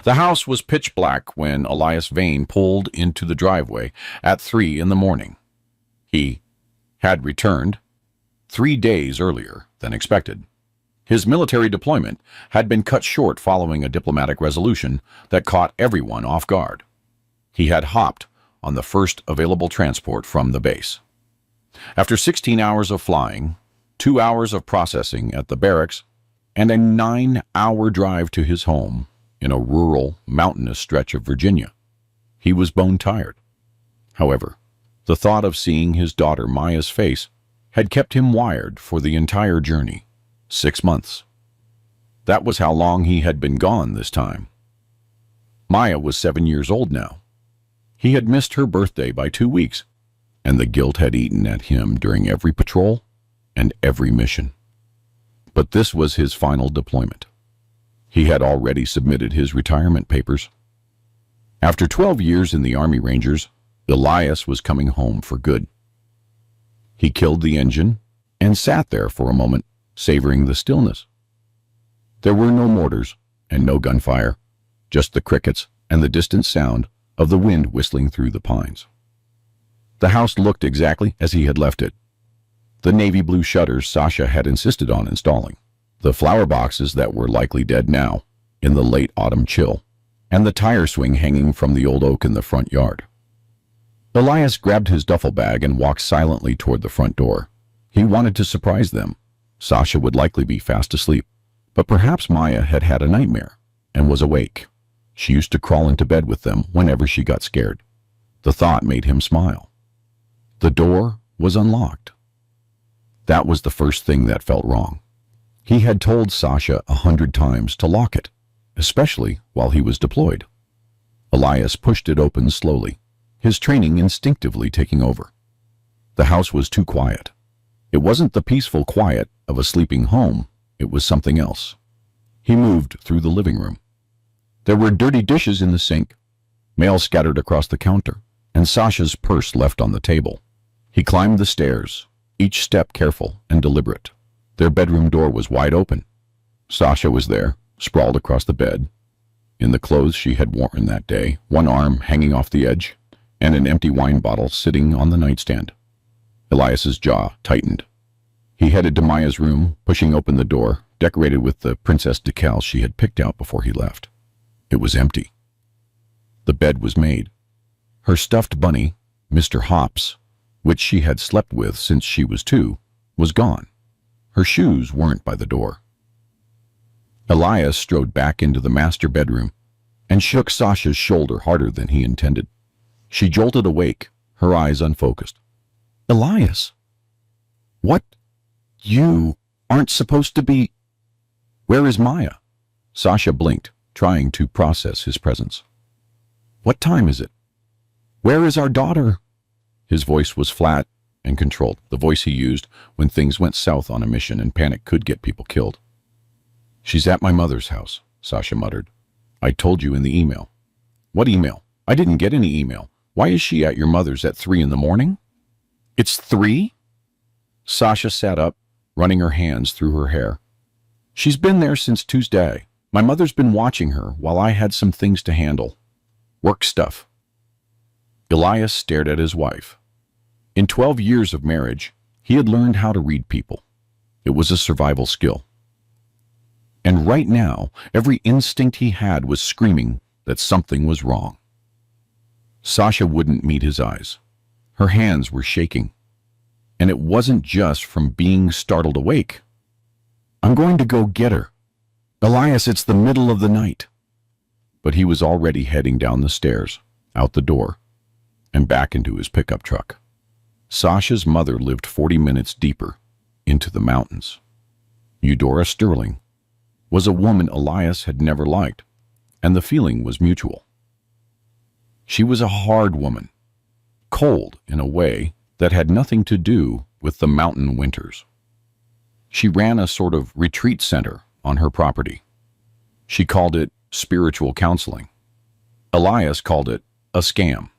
The house was pitch black when Elias Vane pulled into the driveway at 3 in the morning. He had returned 3 days earlier than expected. His military deployment had been cut short following a diplomatic resolution that caught everyone off guard. He had hopped on the first available transport from the base. After 16 hours of flying, 2 hours of processing at the barracks, and a 9-hour drive to his home in a rural, mountainous stretch of Virginia, he was bone tired. However, the thought of seeing his daughter Maya's face had kept him wired for the entire journey, 6 months. That was how long he had been gone this time. Maya was 7 years old now. He had missed her birthday by 2 weeks, and the guilt had eaten at him during every patrol and every mission. But this was his final deployment. He had already submitted his retirement papers. After 12 years in the Army Rangers, Elias was coming home for good. He killed the engine and sat there for a moment, savoring the stillness. There were no mortars and no gunfire, just the crickets and the distant sound of the wind whistling through the pines. The house looked exactly as he had left it. The navy blue shutters Sasha had insisted on installing, the flower boxes that were likely dead now in the late autumn chill, and the tire swing hanging from the old oak in the front yard. Elias grabbed his duffel bag and walked silently toward the front door. He wanted to surprise them. Sasha would likely be fast asleep, but perhaps Maya had had a nightmare and was awake. She used to crawl into bed with them whenever she got scared. The thought made him smile. The door was unlocked. That was the first thing that felt wrong. He had told Sasha 100 times to lock it, especially while he was deployed. Elias pushed it open slowly, his training instinctively taking over. The house was too quiet. It wasn't the peaceful quiet of a sleeping home, it was something else. He moved through the living room. There were dirty dishes in the sink, mail scattered across the counter, and Sasha's purse left on the table. He climbed the stairs, each step careful and deliberate. Their bedroom door was wide open. Sasha was there, sprawled across the bed, in the clothes she had worn that day, one arm hanging off the edge, and an empty wine bottle sitting on the nightstand. Elias's jaw tightened. He headed to Maya's room, pushing open the door, decorated with the princess decals she had picked out before he left. It was empty. The bed was made. Her stuffed bunny, Mr. Hops, which she had slept with since she was 2, was gone. Her shoes weren't by the door. Elias strode back into the master bedroom and shook Sasha's shoulder harder than he intended. She jolted awake, her eyes unfocused. Elias! What? You aren't supposed to be... Where is Maya? Sasha blinked, trying to process his presence. What time is it? Where is our daughter? His voice was flat and controlled, the voice he used when things went south on a mission and panic could get people killed. She's at my mother's house, Sasha muttered. I told you in the email. What email? I didn't get any email. Why is she at your mother's at 3 in the morning? It's 3? Sasha sat up, running her hands through her hair. She's been there since Tuesday. My mother's been watching her while I had some things to handle. Work stuff. Elias stared at his wife. In 12 years of marriage, he had learned how to read people. It was a survival skill. And right now, every instinct he had was screaming that something was wrong. Sasha wouldn't meet his eyes. Her hands were shaking. And it wasn't just from being startled awake. I'm going to go get her. Elias, it's the middle of the night. But he was already heading down the stairs, out the door, and back into his pickup truck. Sasha's mother lived 40 minutes deeper into the mountains. Eudora Sterling was a woman Elias had never liked, and the feeling was mutual. She was a hard woman, cold in a way that had nothing to do with the mountain winters. She ran a sort of retreat center on her property. She called it spiritual counseling. Elias called it a scam.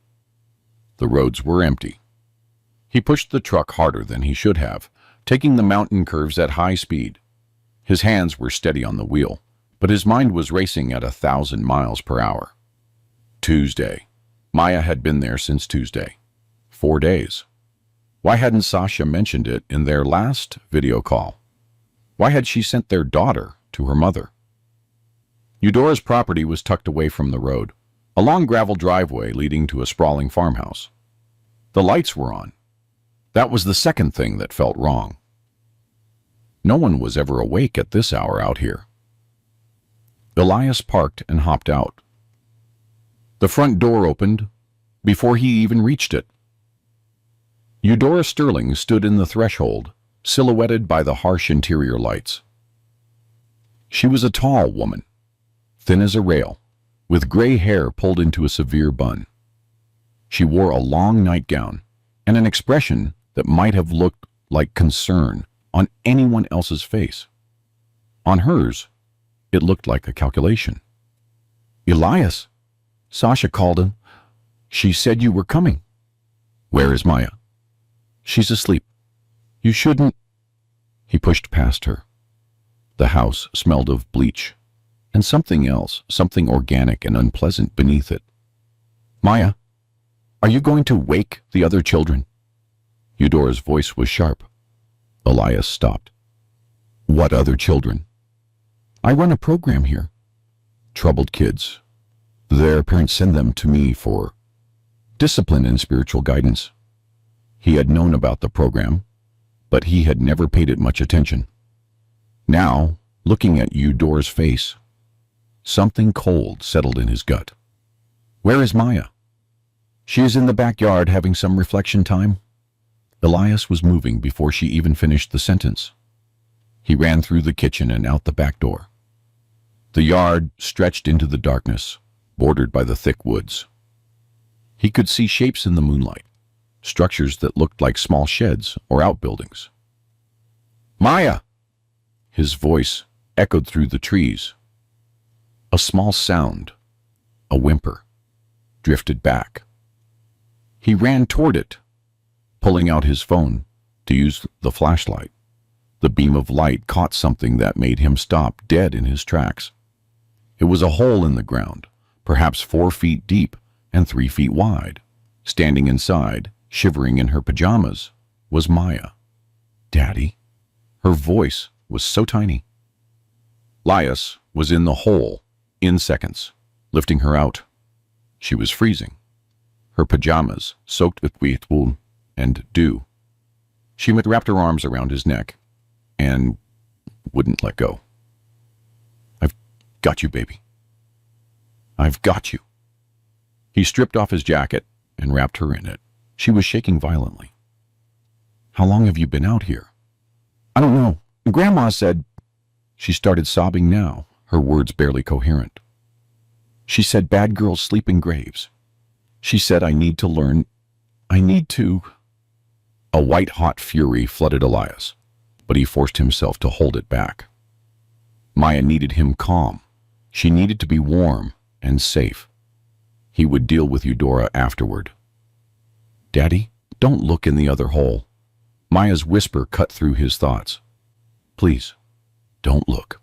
The roads were empty. He pushed the truck harder than he should have, taking the mountain curves at high speed. His hands were steady on the wheel, but his mind was racing at 1,000 miles per hour. Tuesday. Maya had been there since Tuesday. 4 days. Why hadn't Sasha mentioned it in their last video call? Why had she sent their daughter to her mother? Eudora's property was tucked away from the road, a long gravel driveway leading to a sprawling farmhouse. The lights were on. That was the second thing that felt wrong. No one was ever awake at this hour out here. Elias parked and hopped out. The front door opened before he even reached it. Eudora Sterling stood in the threshold, silhouetted by the harsh interior lights. She was a tall woman, thin as a rail, with gray hair pulled into a severe bun. She wore a long nightgown and an expression that might have looked like concern on anyone else's face. On hers, it looked like a calculation. "Elias," Sasha called him. "She said you were coming." "Where is Maya?" "She's asleep. You shouldn't." He pushed past her. The house smelled of bleach, and something else, something organic and unpleasant beneath it. "Maya, are you going to wake the other children?" Eudora's voice was sharp. Elias stopped. "What other children?" "I run a program here. Troubled kids. Their parents send them to me for discipline and spiritual guidance." He had known about the program, but he had never paid it much attention. Now, looking at Eudora's face, something cold settled in his gut. "Where is Maya?" "She is in the backyard having some reflection time." Elias was moving before she even finished the sentence. He ran through the kitchen and out the back door. The yard stretched into the darkness, bordered by the thick woods. He could see shapes in the moonlight, structures that looked like small sheds or outbuildings. "Maya!" His voice echoed through the trees. A small sound, a whimper, drifted back. He ran toward it, pulling out his phone to use the flashlight. The beam of light caught something that made him stop dead in his tracks. It was a hole in the ground, perhaps 4 feet deep and 3 feet wide. Standing inside, shivering in her pajamas, was Maya. "Daddy?" Her voice was so tiny. Elias was in the hole in seconds, lifting her out. She was freezing, her pajamas soaked with wheat and dew. She wrapped her arms around his neck and wouldn't let go. "I've got you, baby. I've got you." He stripped off his jacket and wrapped her in it. She was shaking violently. "How long have you been out here?" "I don't know. Grandma said..." She started sobbing now, her words barely coherent. "She said bad girls sleep in graves. She said I need to learn. I need to..." A white-hot fury flooded Elias, but he forced himself to hold it back. Maya needed him calm. She needed to be warm and safe. He would deal with Eudora afterward. "Daddy, don't look in the other hole." Maya's whisper cut through his thoughts. "Please, don't look."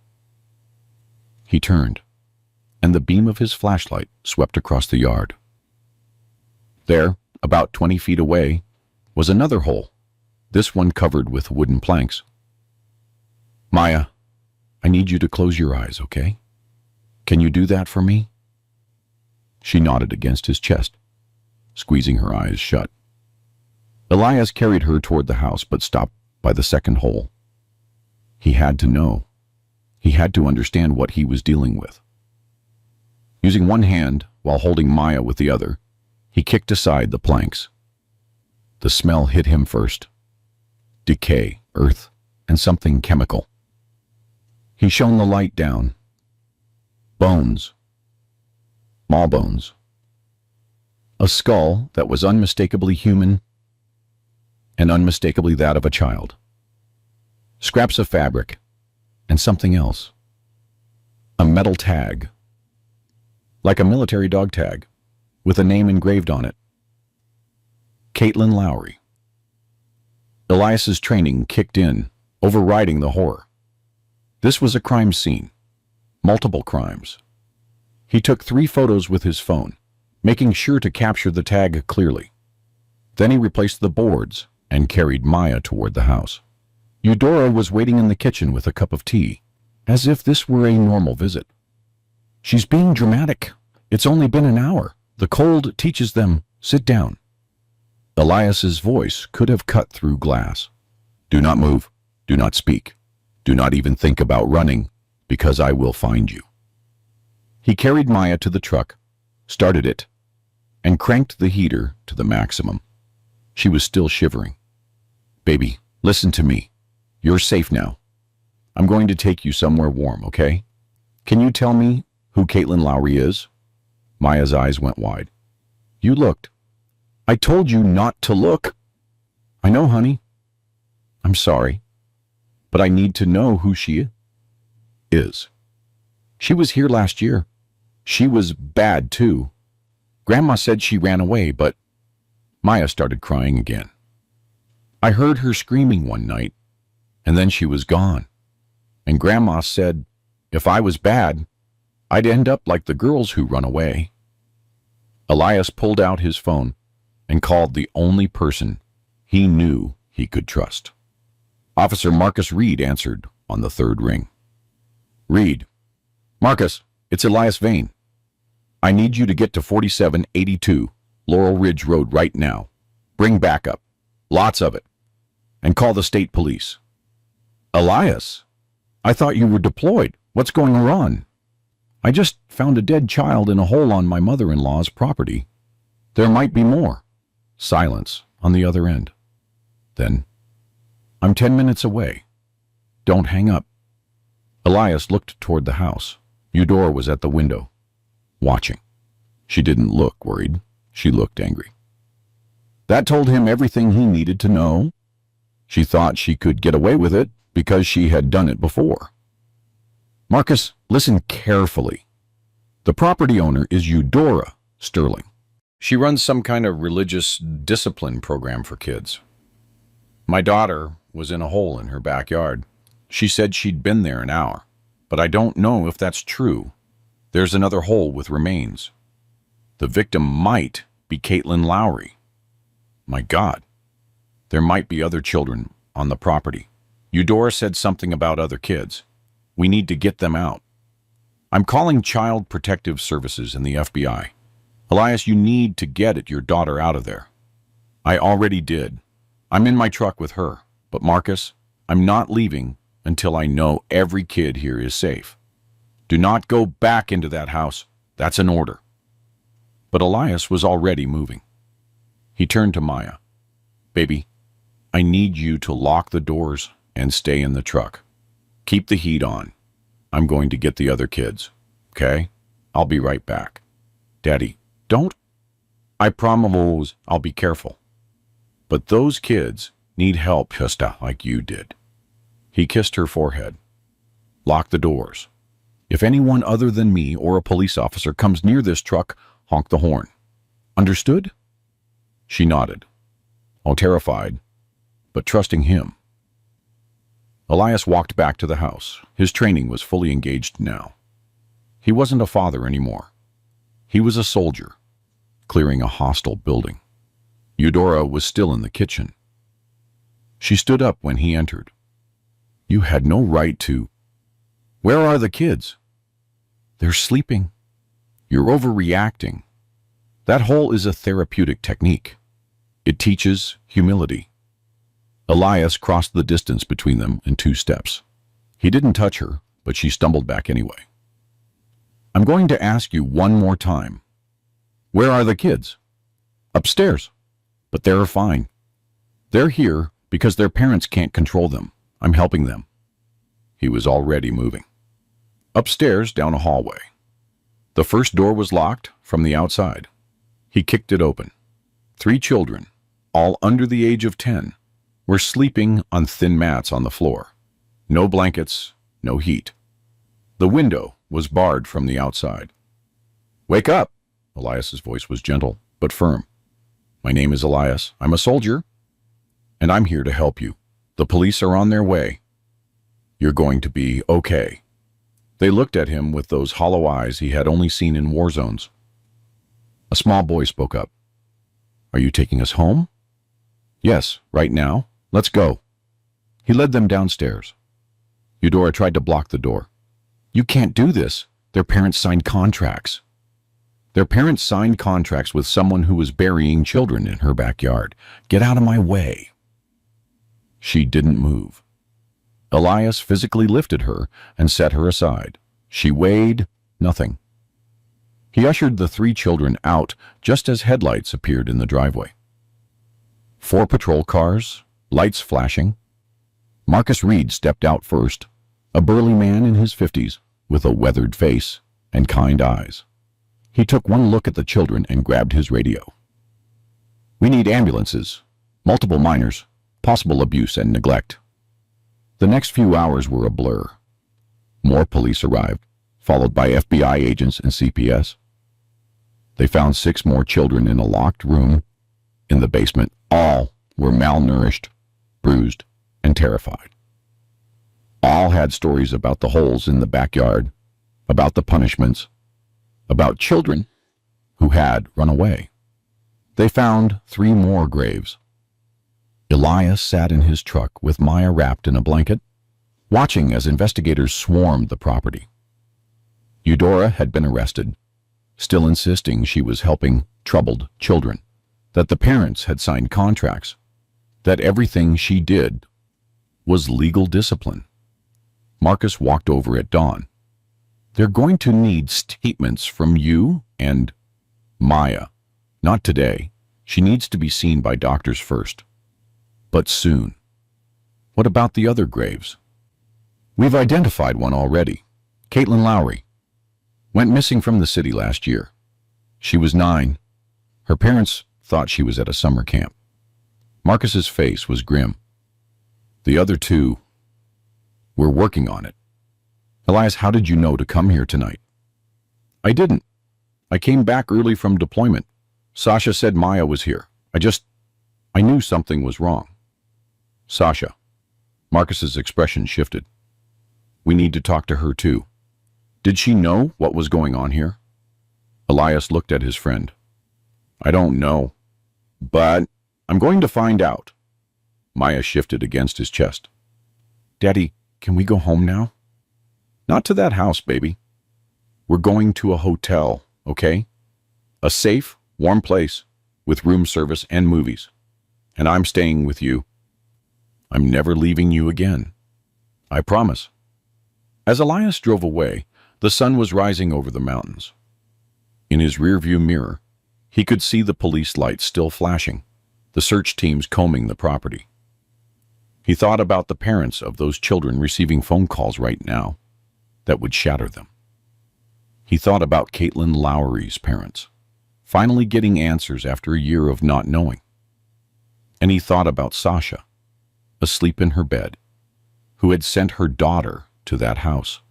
He turned, and the beam of his flashlight swept across the yard. There, about 20 feet away, was another hole, this one covered with wooden planks. "Maya, I need you to close your eyes, okay? Can you do that for me?" She nodded against his chest, squeezing her eyes shut. Elias carried her toward the house, but stopped by the second hole. He had to know. He had to understand what he was dealing with. Using one hand while holding Maya with the other, he kicked aside the planks. The smell hit him first. Decay, earth, and something chemical. He shone the light down. Bones. Maw bones. A skull that was unmistakably human and unmistakably that of a child. Scraps of fabric and something else. A metal tag. Like a military dog tag, with a name engraved on it. Caitlin Lowry. Elias's training kicked in, overriding the horror. This was a crime scene. multiple crimes. He took 3 photos with his phone, making sure to capture the tag clearly. Then he replaced the boards and carried Maya toward the house. Eudora was waiting in the kitchen with a cup of tea, as if this were a normal visit. "She's being dramatic. It's only been an hour. The cold teaches them. Sit down." Elias's voice could have cut through glass. "Do not move. Do not speak. Do not even think about running, because I will find you." He carried Maya to the truck, started it, and cranked the heater to the maximum. She was still shivering. "Baby, listen to me. You're safe now. I'm going to take you somewhere warm, okay? Can you tell me who Caitlin Lowry is?" Maya's eyes went wide. "You looked. I told you not to look." "I know, honey. I'm sorry. But I need to know who she is. She was here last year. She was bad, too. Grandma said she ran away, but..." Maya started crying again. "I heard her screaming one night, and then she was gone. And Grandma said if I was bad, I'd end up like the girls who run away." Elias pulled out his phone and called the only person he knew he could trust. Officer Marcus Reed answered on the 3rd ring. "Reed. Marcus, it's Elias Vane. I need you to get to 4782 Laurel Ridge Road right now. Bring backup. Lots of it. And call the state police." "Elias, I thought you were deployed. What's going on?" "I just found a dead child in a hole on my mother-in-law's property. There might be more." Silence on the other end. Then, "I'm 10 minutes away. Don't hang up." Elias looked toward the house. Eudora was at the window, watching. She didn't look worried. She looked angry. That told him everything he needed to know. She thought she could get away with it because she had done it before. "Marcus, listen carefully. The property owner is Eudora Sterling. She runs some kind of religious discipline program for kids. My daughter was in a hole in her backyard. She said she'd been there an hour, but I don't know if that's true. There's another hole with remains. The victim might be Caitlin Lowry. My God, there might be other children on the property. Eudora said something about other kids. We need to get them out. I'm calling Child Protective Services and the FBI. Elias, you need to get your daughter out of there." "I already did. I'm in my truck with her. But Marcus, I'm not leaving until I know every kid here is safe. Do not go back into that house. That's an order." But Elias was already moving. He turned to Maya. "Baby, I need you to lock the doors and stay in the truck. Keep the heat on. I'm going to get the other kids. Okay? I'll be right back." "Daddy, don't..." "I promise I'll be careful. But those kids need help just like you did." He kissed her forehead. "Lock the doors. If anyone other than me or a police officer comes near this truck, honk the horn. Understood?" She nodded, all terrified, but trusting him. Elias walked back to the house. His training was fully engaged now. He wasn't a father anymore. He was a soldier, clearing a hostile building. Eudora was still in the kitchen. She stood up when he entered. "You had no right to..." "Where are the kids?" "They're sleeping." "You're overreacting. That hole is a therapeutic technique. It teaches humility." Elias crossed the distance between them in 2 steps. He didn't touch her, but she stumbled back anyway. "I'm going to ask you one more time. Where are the kids?" "Upstairs. But they're fine. They're here because their parents can't control them. I'm helping them." He was already moving. Upstairs, down a hallway. The first door was locked from the outside. He kicked it open. 3 children, all under the age of 10, were sleeping on thin mats on the floor. No blankets, no heat. The window was barred from the outside. "Wake up!" Elias's voice was gentle, but firm. "My name is Elias. I'm a soldier, and I'm here to help you. The police are on their way. You're going to be okay." They looked at him with those hollow eyes he had only seen in war zones. A small boy spoke up. "Are you taking us home?" "Yes, right now. Let's go." He led them downstairs. Eudora tried to block the door. "You can't do this. Their parents signed contracts." Their parents signed contracts with someone who was burying children in her backyard. "Get out of my way." She didn't move. Elias physically lifted her and set her aside. She weighed nothing. He ushered the 3 children out just as headlights appeared in the driveway. 4 patrol cars, lights flashing. Marcus Reed stepped out first, a burly man in his 50s with a weathered face and kind eyes. He took one look at the children and grabbed his radio. "We need ambulances, multiple minors, possible abuse and neglect." The next few hours were a blur. More police arrived, followed by FBI agents and CPS. They found 6 more children in a locked room in the basement. All were malnourished, bruised, and terrified. All had stories about the holes in the backyard, about the punishments, about children who had run away. They found 3 more graves. Elias sat in his truck with Maya wrapped in a blanket, watching as investigators swarmed the property. Eudora had been arrested, still insisting she was helping troubled children, that the parents had signed contracts, that everything she did was legal discipline. Marcus walked over at dawn. "They're going to need statements from you and Maya. Not today. She needs to be seen by doctors first. But soon." "What about the other graves?" "We've identified one already. Caitlin Lowry. Went missing from the city last year. She was 9. Her parents thought she was at a summer camp." Marcus's face was grim. "The other 2, we're working on it." "Elias, how did you know to come here tonight?" "I didn't. I came back early from deployment. Sasha said Maya was here. I knew something was wrong." "Sasha." Marcus's expression shifted. "We need to talk to her too. Did she know what was going on here?" Elias looked at his friend. "I don't know, but I'm going to find out." Maya shifted against his chest. "Daddy, can we go home now?" "Not to that house, baby. We're going to a hotel, okay? A safe, warm place with room service and movies. And I'm staying with you. I'm never leaving you again. I promise." As Elias drove away, the sun was rising over the mountains. In his rearview mirror, he could see the police lights still flashing, the search teams combing the property. He thought about the parents of those children receiving phone calls right now that would shatter them. He thought about Caitlin Lowry's parents, finally getting answers after a year of not knowing. And he thought about Sasha, asleep in her bed, who had sent her daughter to that house,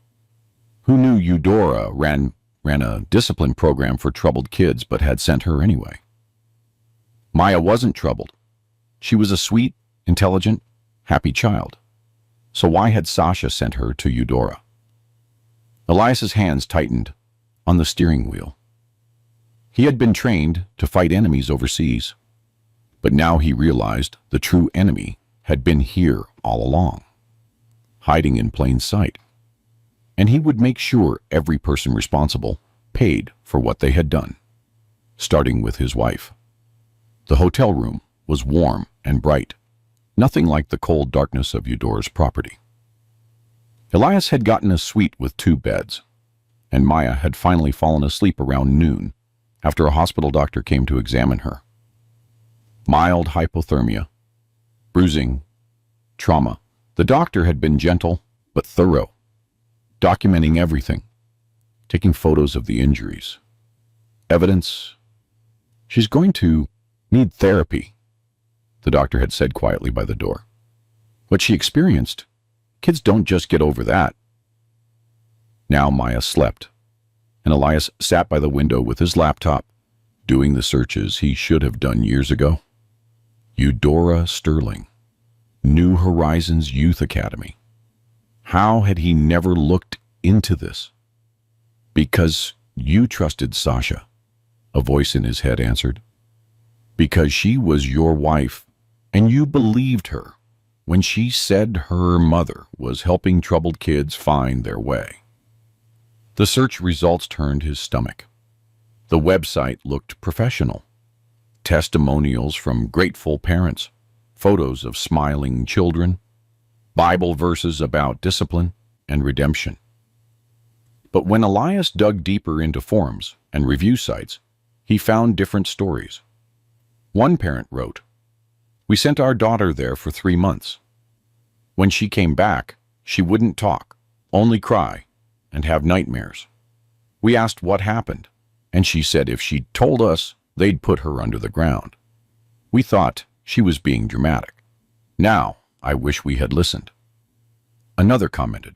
who knew Eudora ran a discipline program for troubled kids but had sent her anyway. Maya wasn't troubled. She was a sweet, intelligent, happy child. So why had Sasha sent her to Eudora? Elias's hands tightened on the steering wheel. He had been trained to fight enemies overseas, but now he realized the true enemy had been here all along, hiding in plain sight. And he would make sure every person responsible paid for what they had done, starting with his wife. The hotel room was warm and bright, nothing like the cold darkness of Eudora's property. Elias had gotten a suite with 2 beds, and Maya had finally fallen asleep around noon after a hospital doctor came to examine her. Mild hypothermia, bruising, trauma. The doctor had been gentle but thorough, documenting everything, taking photos of the injuries. Evidence. "She's going to need therapy," the doctor had said quietly by the door. "What she experienced, kids don't just get over that." Now Maya slept, and Elias sat by the window with his laptop, doing the searches he should have done years ago. Eudora Sterling, New Horizons Youth Academy. How had he never looked into this? Because you trusted Sasha, a voice in his head answered. Because she was your wife, and you believed her when she said her mother was helping troubled kids find their way. The search results turned his stomach. The website looked professional. Testimonials from grateful parents, photos of smiling children, Bible verses about discipline and redemption. But when Elias dug deeper into forums and review sites, he found different stories. One parent wrote, "We sent our daughter there for 3 months. When she came back, she wouldn't talk, only cry, and have nightmares. We asked what happened, and she said if she told us, they'd put her under the ground. We thought she was being dramatic. Now, I wish we had listened." Another commented,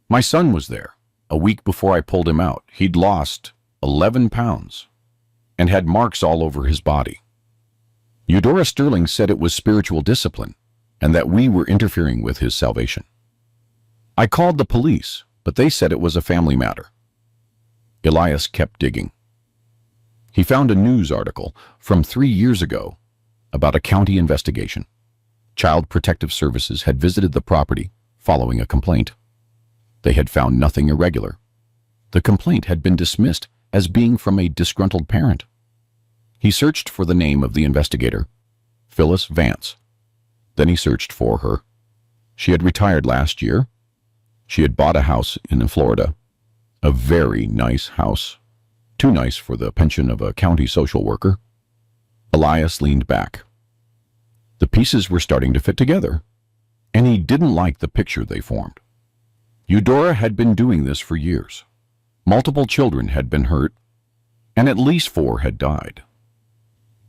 "My son was there. A week before I pulled him out, he'd lost 11 pounds and had marks all over his body. Eudora Sterling said it was spiritual discipline and that we were interfering with his salvation. I called the police, but they said it was a family matter." Elias kept digging. He found a news article from 3 years ago about a county investigation. Child Protective Services had visited the property following a complaint. They had found nothing irregular. The complaint had been dismissed as being from a disgruntled parent. He searched for the name of the investigator, Phyllis Vance. Then he searched for her. She had retired last year. She had bought a house in Florida, a very nice house, too nice for the pension of a county social worker. Elias leaned back. The pieces were starting to fit together, and he didn't like the picture they formed. Eudora had been doing this for years. Multiple children had been hurt, and at least 4 had died.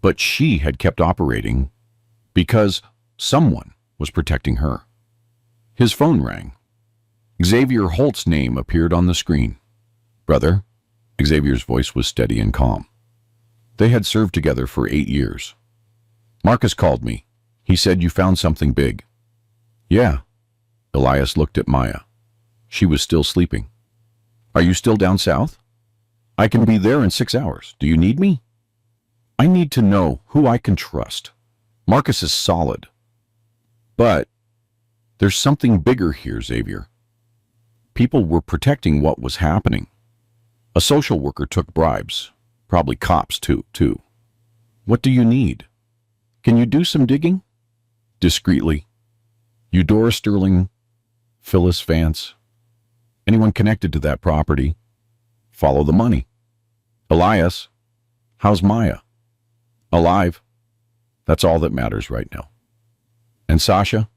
But she had kept operating because someone was protecting her. His phone rang. Xavier Holt's name appeared on the screen. "Brother," Xavier's voice was steady and calm. They had served together for 8 years. "Marcus called me. He said you found something big." "Yeah." Elias looked at Maya. She was still sleeping. "Are you still down south?" "I can be there in 6 hours. Do you need me?" "I need to know who I can trust. Marcus is solid. But there's something bigger here, Xavier. People were protecting what was happening. A social worker took bribes, probably cops too. What do you need? Can you do some digging?" Discreetly. "Eudora Sterling, Phyllis Vance. Anyone connected to that property. Follow the money." "Elias, how's Maya?" "Alive. That's all that matters right now." "And Sasha?"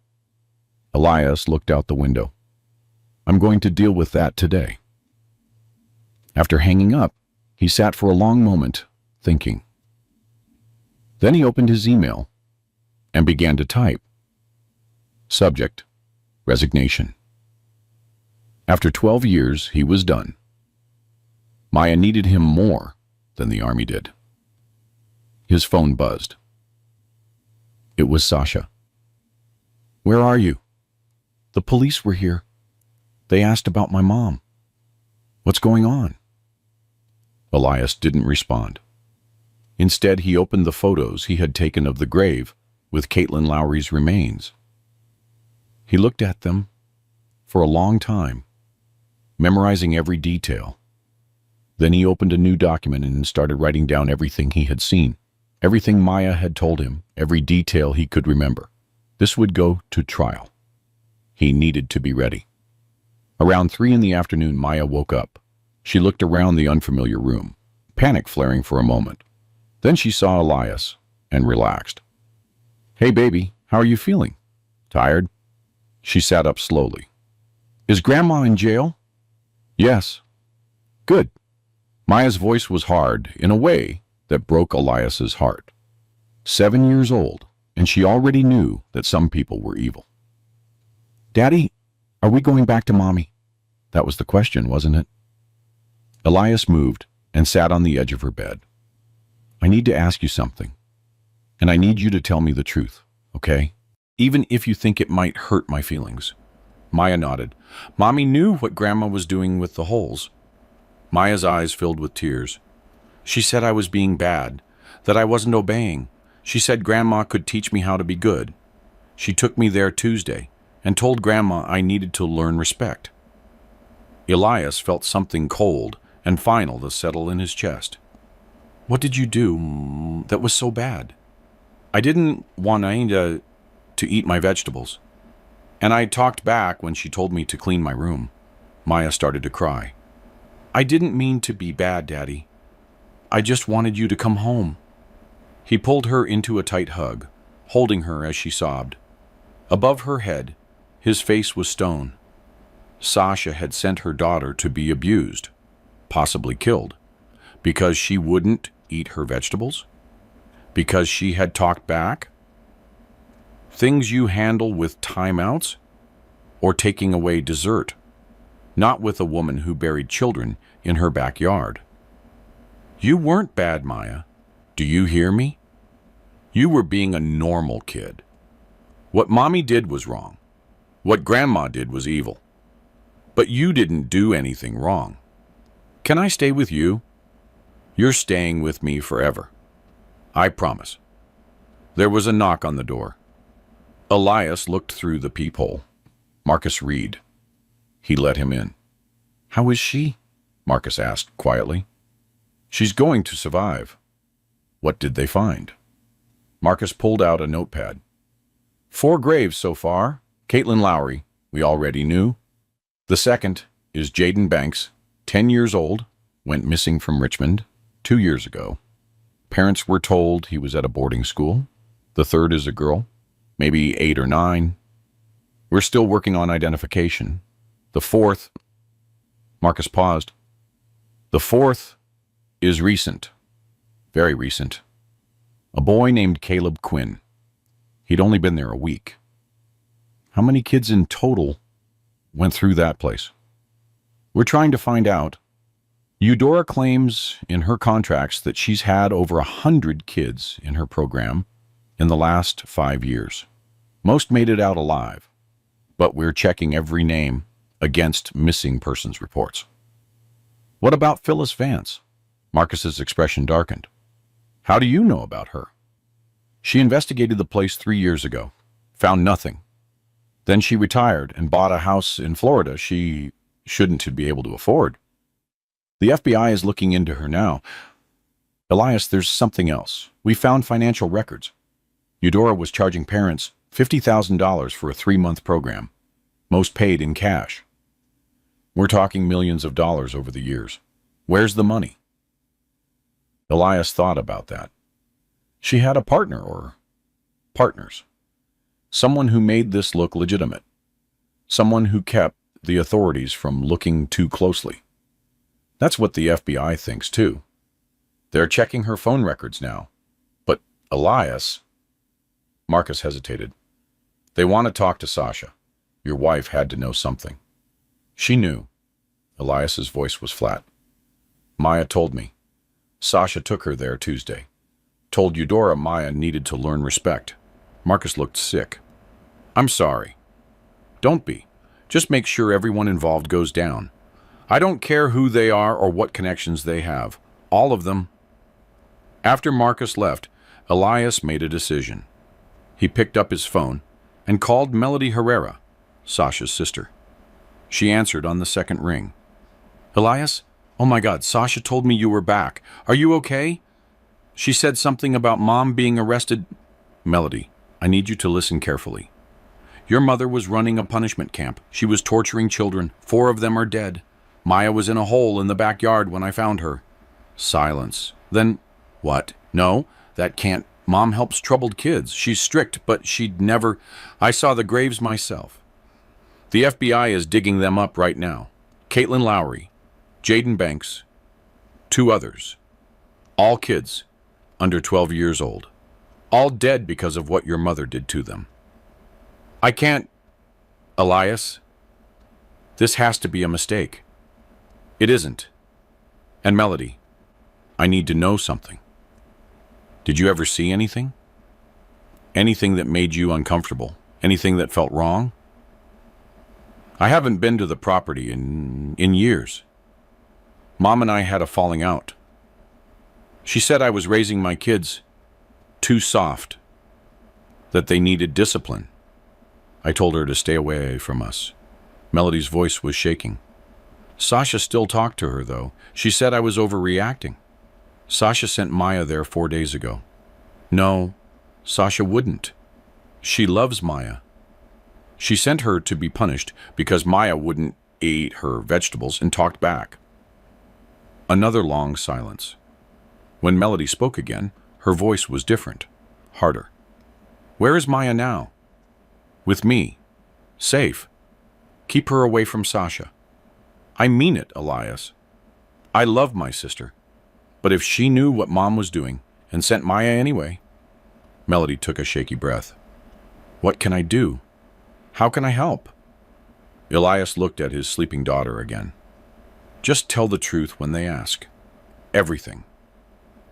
Elias looked out the window. "I'm going to deal with that today." After hanging up, he sat for a long moment, thinking. Then he opened his email and began to type. Subject: resignation. After 12 years, he was done. Maya needed him more than the army did. His phone buzzed. It was Sasha. "Where are you?" "The police were here. They asked about my mom. What's going on?" Elias didn't respond. Instead, he opened the photos he had taken of the grave with Caitlin Lowry's remains. He looked at them for a long time, memorizing every detail. Then he opened a new document and started writing down everything he had seen, everything Maya had told him, every detail he could remember. This would go to trial. He needed to be ready. Around 3 in the afternoon, Maya woke up. She looked around the unfamiliar room, panic flaring for a moment. Then she saw Elias and relaxed. "Hey, baby, how are you feeling? Tired?" She sat up slowly. "Is Grandma in jail?" "Yes." "Good." Maya's voice was hard in a way that broke Elias's heart. 7 years old, and she already knew that some people were evil. "Daddy, are we going back to Mommy?" That was the question, wasn't it? Elias moved and sat on the edge of her bed. "I need to ask you something, and I need you to tell me the truth, okay? Even if you think it might hurt my feelings." Maya nodded. Mommy knew what Grandma was doing with the holes. Maya's eyes filled with tears. She said I was being bad, that I wasn't obeying. She said Grandma could teach me how to be good. She took me there Tuesday and told Grandma I needed to learn respect. Elias felt something cold and final to settle in his chest. What did you do that was so bad? I didn't want Aida to eat my vegetables. And I talked back when she told me to clean my room. Maya started to cry. I didn't mean to be bad, Daddy. I just wanted you to come home. He pulled her into a tight hug, holding her as she sobbed. Above her head, his face was stone. Sasha had sent her daughter to be abused, possibly killed, because she wouldn't eat her vegetables? Because she had talked back? Things you handle with timeouts? Or taking away dessert? Not with a woman who buried children in her backyard. You weren't bad, Maya. Do you hear me? You were being a normal kid. What Mommy did was wrong. What Grandma did was evil. But you didn't do anything wrong. Can I stay with you? You're staying with me forever. I promise. There was a knock on the door. Elias looked through the peephole. Marcus Reed. He let him in. How is she? Marcus asked quietly. She's going to survive. What did they find? Marcus pulled out a notepad. 4 graves so far. Caitlin Lowry, we already knew. The second is Jaden Banks, 10 years old, went missing from Richmond 2 years ago. Parents were told he was at a boarding school. The third is a girl, maybe 8 or 9. We're still working on identification. The fourth, Marcus paused. The fourth is recent, very recent. A boy named Caleb Quinn. He'd only been there a week. How many kids in total went through that place? We're trying to find out. Eudora claims in her contracts that she's had over 100 kids in her program in the last 5 years. Most made it out alive, but we're checking every name against missing persons reports. What about Phyllis Vance? Marcus's expression darkened. How do you know about her? She investigated the place 3 years ago, found nothing. Then she retired and bought a house in Florida she shouldn't be able to afford. The FBI is looking into her now. Elias, there's something else. We found financial records. Eudora was charging parents $50,000 for a 3-month program, most paid in cash. We're talking millions of dollars over the years. Where's the money? Elias thought about that. She had a partner or partners. Someone who made this look legitimate. Someone who kept the authorities from looking too closely. That's what the FBI thinks too. They're checking her phone records now. But Elias... Marcus hesitated. They want to talk to Sasha. Your wife had to know something. She knew. Elias's voice was flat. Maya told me. Sasha took her there Tuesday. Told Eudora Maya needed to learn respect. Marcus looked sick. I'm sorry. Don't be. Just make sure everyone involved goes down. I don't care who they are or what connections they have. All of them. After Marcus left, Elias made a decision. He picked up his phone and called Melody Herrera, Sasha's sister. She answered on the second ring. Elias? Oh my God, Sasha told me you were back. Are you okay? She said something about Mom being arrested. Melody, I need you to listen carefully. Your mother was running a punishment camp. She was torturing children. 4 of them are dead. Maya was in a hole in the backyard when I found her. Silence. Then, what? No, that can't. Mom helps troubled kids. She's strict, but she'd never... I saw the graves myself. The FBI is digging them up right now. Caitlin Lowry, Jaden Banks, 2 others. All kids, under 12 years old. All dead because of what your mother did to them. I can't... Elias, this has to be a mistake. It isn't. And Melody, I need to know something. Did you ever see anything? Anything that made you uncomfortable? Anything that felt wrong? I haven't been to the property in years. Mom and I had a falling out. She said I was raising my kids too soft, that they needed discipline. I told her to stay away from us. Melody's voice was shaking. Sasha still talked to her, though. She said I was overreacting. Sasha sent Maya there 4 days ago. No, Sasha wouldn't. She loves Maya. She sent her to be punished because Maya wouldn't eat her vegetables and talked back. Another long silence. When Melody spoke again, her voice was different, harder. Where is Maya now? With me. Safe. Keep her away from Sasha. I mean it, Elias. I love my sister. But if she knew what Mom was doing and sent Maya anyway... Melody took a shaky breath. What can I do? How can I help? Elias looked at his sleeping daughter again. Just tell the truth when they ask. Everything.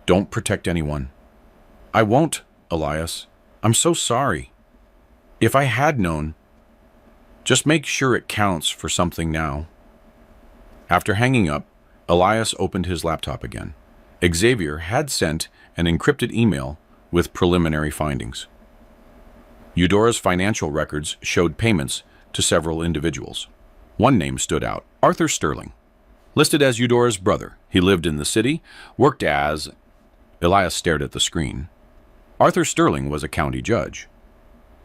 Don't protect anyone. I won't, Elias. I'm so sorry. If I had known, just make sure it counts for something now. After hanging up, Elias opened his laptop again. Xavier had sent an encrypted email with preliminary findings. Eudora's financial records showed payments to several individuals. One name stood out, Arthur Sterling. Listed as Eudora's brother, he lived in the city, worked as... Elias stared at the screen. Arthur Sterling was a county judge.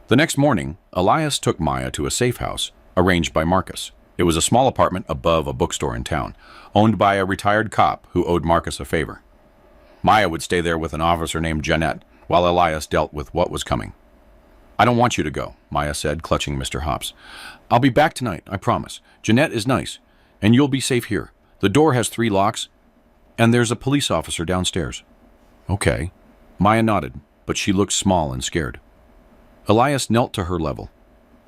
The next morning, Elias took Maya to a safe house, arranged by Marcus. It was a small apartment above a bookstore in town, owned by a retired cop who owed Marcus a favor. Maya would stay there with an officer named Jeanette, while Elias dealt with what was coming. I don't want you to go, Maya said, clutching Mr. Hops. I'll be back tonight, I promise. Jeanette is nice, and you'll be safe here. The door has 3 locks, and there's a police officer downstairs. Okay. Maya nodded, but she looked small and scared. Elias knelt to her level.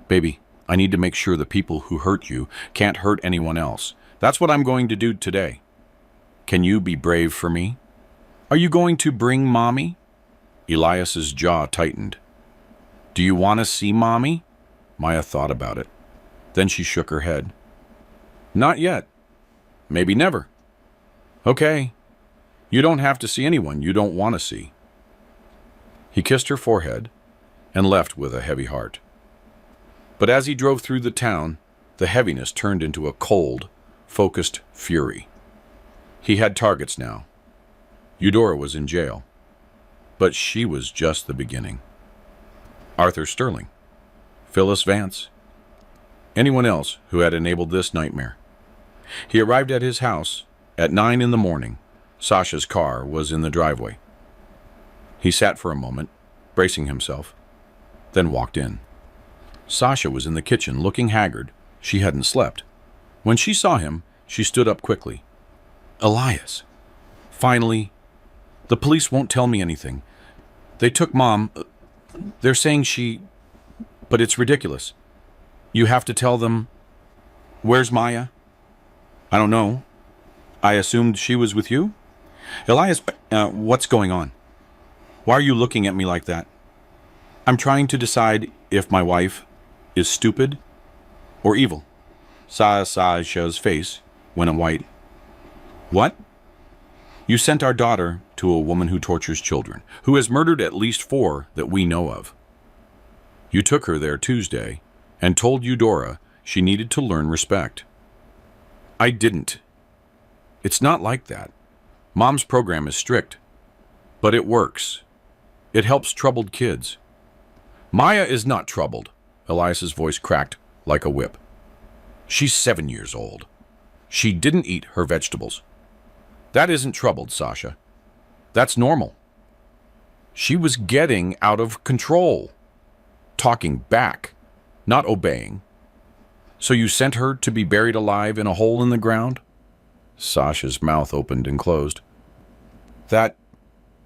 Baby, I need to make sure the people who hurt you can't hurt anyone else. That's what I'm going to do today. Can you be brave for me? Are you going to bring Mommy? Elias's jaw tightened. Do you want to see Mommy? Maya thought about it. Then she shook her head. Not yet. Maybe never. Okay. You don't have to see anyone you don't want to see. He kissed her forehead and left with a heavy heart. But as he drove through the town, the heaviness turned into a cold, focused fury. He had targets now. Eudora was in jail. But she was just the beginning. Arthur Sterling, Phyllis Vance, anyone else who had enabled this nightmare. He arrived at his house at 9 in the morning. Sasha's car was in the driveway. He sat for a moment, bracing himself, then walked in. Sasha was in the kitchen, looking haggard. She hadn't slept. When she saw him, she stood up quickly. Elias. Finally. The police won't tell me anything. They took Mom. They're saying she... But it's ridiculous. You have to tell them... Where's Maya? I don't know. I assumed she was with you? Elias, what's going on? Why are you looking at me like that? I'm trying to decide if my wife is stupid or evil. Sasha's face went white. What? You sent our daughter to a woman who tortures children, who has murdered at least 4 that we know of. You took her there Tuesday and told Eudora she needed to learn respect. I didn't. It's not like that. Mom's program is strict, but it works. It helps troubled kids. Maya is not troubled. Elias's voice cracked like a whip. She's 7 years old. She didn't eat her vegetables. That isn't troubled, Sasha. That's normal. She was getting out of control. Talking back, not obeying. So you sent her to be buried alive in a hole in the ground? Sasha's mouth opened and closed.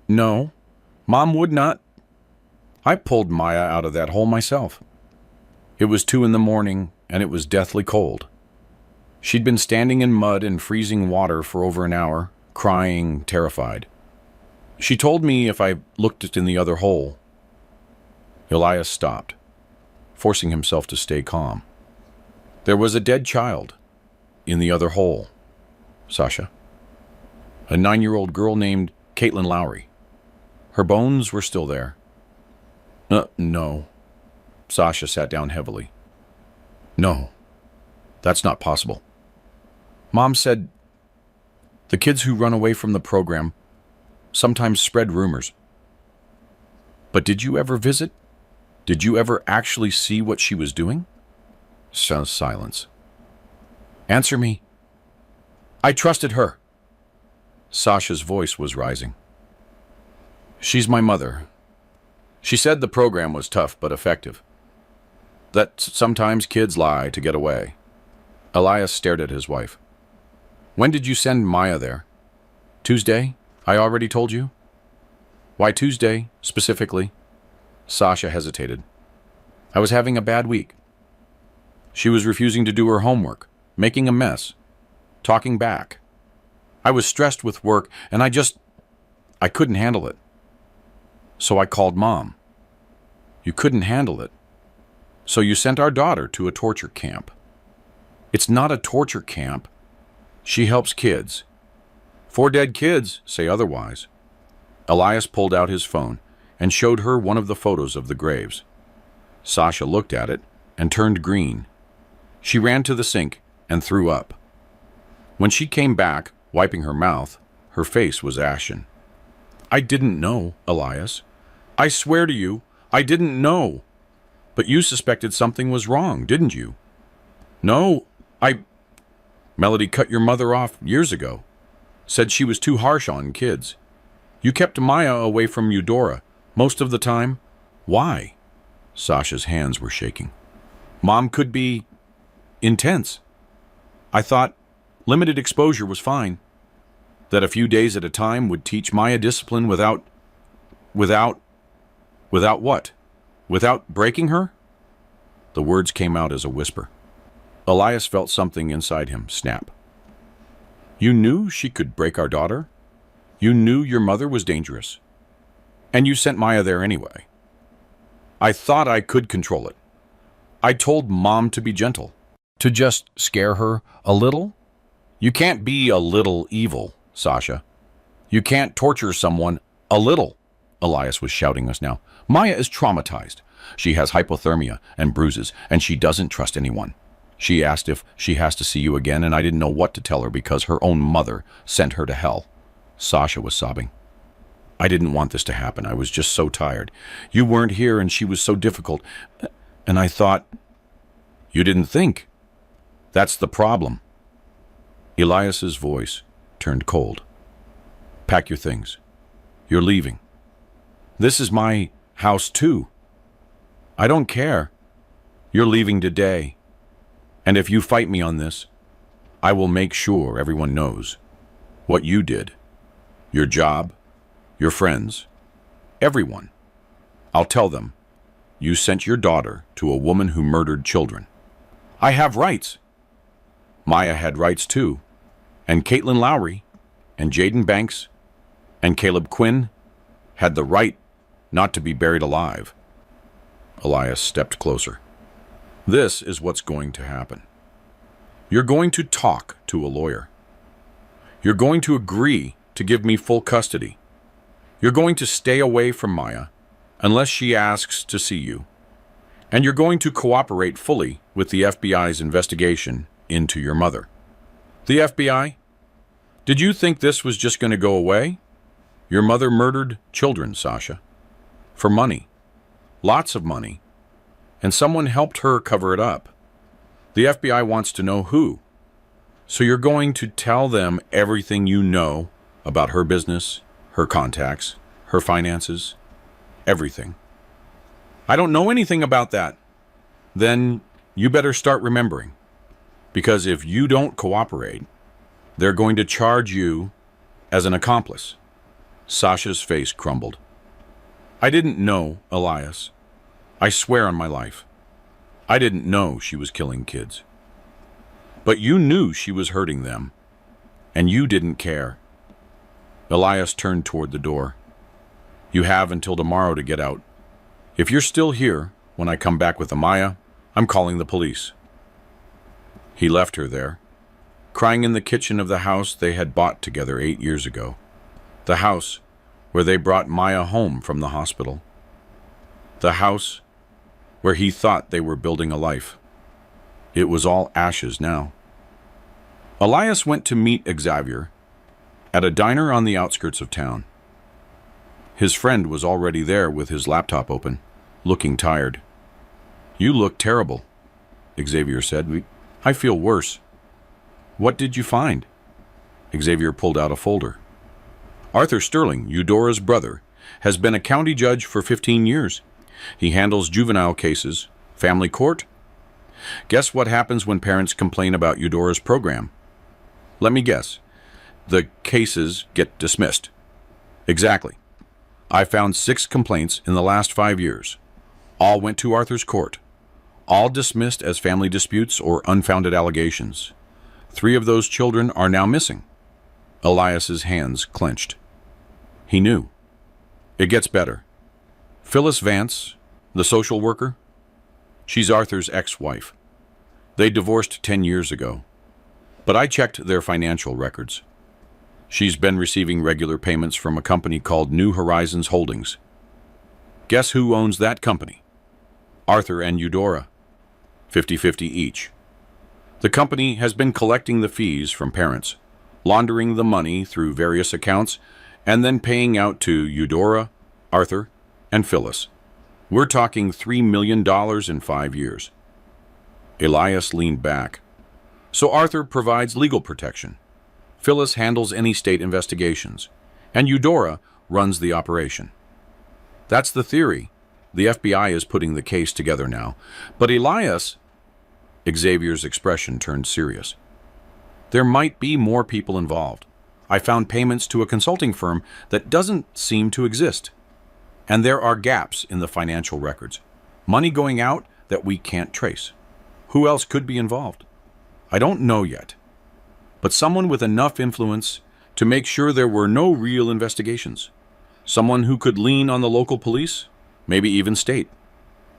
No. Mom would not. I pulled Maya out of that hole myself. It was 2 in the morning, and it was deathly cold. She'd been standing in mud and freezing water for over an hour, crying, terrified. She told me if I looked in the other hole. Elias stopped, forcing himself to stay calm. There was a dead child in the other hole, Sasha. A 9-year-old girl named Caitlin Lowry. Her bones were still there. No. Sasha sat down heavily. No, that's not possible. Mom said the kids who run away from the program sometimes spread rumors. But did you ever visit? Did you ever actually see what she was doing? Silence. Answer me. I trusted her. Sasha's voice was rising. She's my mother. She said the program was tough but effective. That sometimes kids lie to get away. Elias stared at his wife. When did you send Maya there? Tuesday? I already told you. Why Tuesday, specifically? Sasha hesitated. I was having a bad week. She was refusing to do her homework, making a mess, talking back. I was stressed with work, and I couldn't handle it. So I called Mom. You couldn't handle it. So you sent our daughter to a torture camp. It's not a torture camp. She helps kids. 4 dead kids say otherwise. Elias pulled out his phone and showed her one of the photos of the graves. Sasha looked at it and turned green. She ran to the sink and threw up. When she came back, wiping her mouth, her face was ashen. I didn't know, Elias. I swear to you, I didn't know. But you suspected something was wrong, didn't you? No, Melody cut your mother off years ago. Said she was too harsh on kids. You kept Maya away from Eudora most of the time. Why? Sasha's hands were shaking. Mom could be intense. I thought limited exposure was fine. That a few days at a time would teach Maya discipline without what? Without breaking her? The words came out as a whisper. Elias felt something inside him snap. You knew she could break our daughter? You knew your mother was dangerous. And you sent Maya there anyway. I thought I could control it. I told Mom to be gentle. To just scare her a little? You can't be a little evil, Sasha. You can't torture someone a little. Elias was shouting us now. Maya is traumatized. She has hypothermia and bruises, and she doesn't trust anyone. She asked if she has to see you again, and I didn't know what to tell her because her own mother sent her to hell. Sasha was sobbing. I didn't want this to happen. I was just so tired. You weren't here, and she was so difficult. And I thought, you didn't think. That's the problem. Elias's voice turned cold. Pack your things. You're leaving. This is my house, too. I don't care. You're leaving today. And if you fight me on this, I will make sure everyone knows what you did. Your job, your friends, everyone. I'll tell them you sent your daughter to a woman who murdered children. I have rights. Maya had rights too. And Caitlin Lowry and Jaden Banks and Caleb Quinn had the right not to be buried alive. Elias stepped closer. This is what's going to happen. You're going to talk to a lawyer. You're going to agree to give me full custody. You're going to stay away from Maya unless she asks to see you. And you're going to cooperate fully with the FBI's investigation into your mother. The FBI? Did you think this was just going to go away? Your mother murdered children, Sasha. For money. Lots of money. And someone helped her cover it up. The FBI wants to know who. So you're going to tell them everything you know about her business, her contacts, her finances, everything. I don't know anything about that. Then you better start remembering. Because if you don't cooperate, they're going to charge you as an accomplice. Sasha's face crumbled. I didn't know, Elias. I swear on my life. I didn't know she was killing kids. But you knew she was hurting them, and you didn't care. Elias turned toward the door. You have until tomorrow to get out. If you're still here when I come back with Amaya, I'm calling the police. He left her there, crying in the kitchen of the house they had bought together 8 years ago. The house where they brought Maya home from the hospital. The house where he thought they were building a life. It was all ashes now. Elias went to meet Xavier at a diner on the outskirts of town. His friend was already there with his laptop open, looking tired. "You look terrible," Xavier said. "I feel worse." "What did you find?" Xavier pulled out a folder. "Arthur Sterling, Eudora's brother, has been a county judge for 15 years. He handles juvenile cases, family court. Guess what happens when parents complain about Eudora's program? Let me guess. The cases get dismissed." "Exactly. I found 6 complaints in the last 5 years. All went to Arthur's court. All dismissed as family disputes or unfounded allegations. 3 of those children are now missing." Elias's hands clenched. He knew. It gets better. Phyllis Vance, the social worker, she's Arthur's ex-wife. They divorced 10 years ago. But I checked their financial records. She's been receiving regular payments from a company called New Horizons Holdings. Guess who owns that company? Arthur and Eudora. 50-50 each. The company has been collecting the fees from parents, laundering the money through various accounts, and then paying out to Eudora, Arthur, and Phyllis. We're talking $3 million in 5 years. Elias leaned back. So Arthur provides legal protection. Phyllis handles any state investigations, and Eudora runs the operation. That's the theory. The FBI is putting the case together now. But Elias... Xavier's expression turned serious. There might be more people involved. I found payments to a consulting firm that doesn't seem to exist. And there are gaps in the financial records. Money going out that we can't trace. Who else could be involved? I don't know yet. But someone with enough influence to make sure there were no real investigations. Someone who could lean on the local police, maybe even state.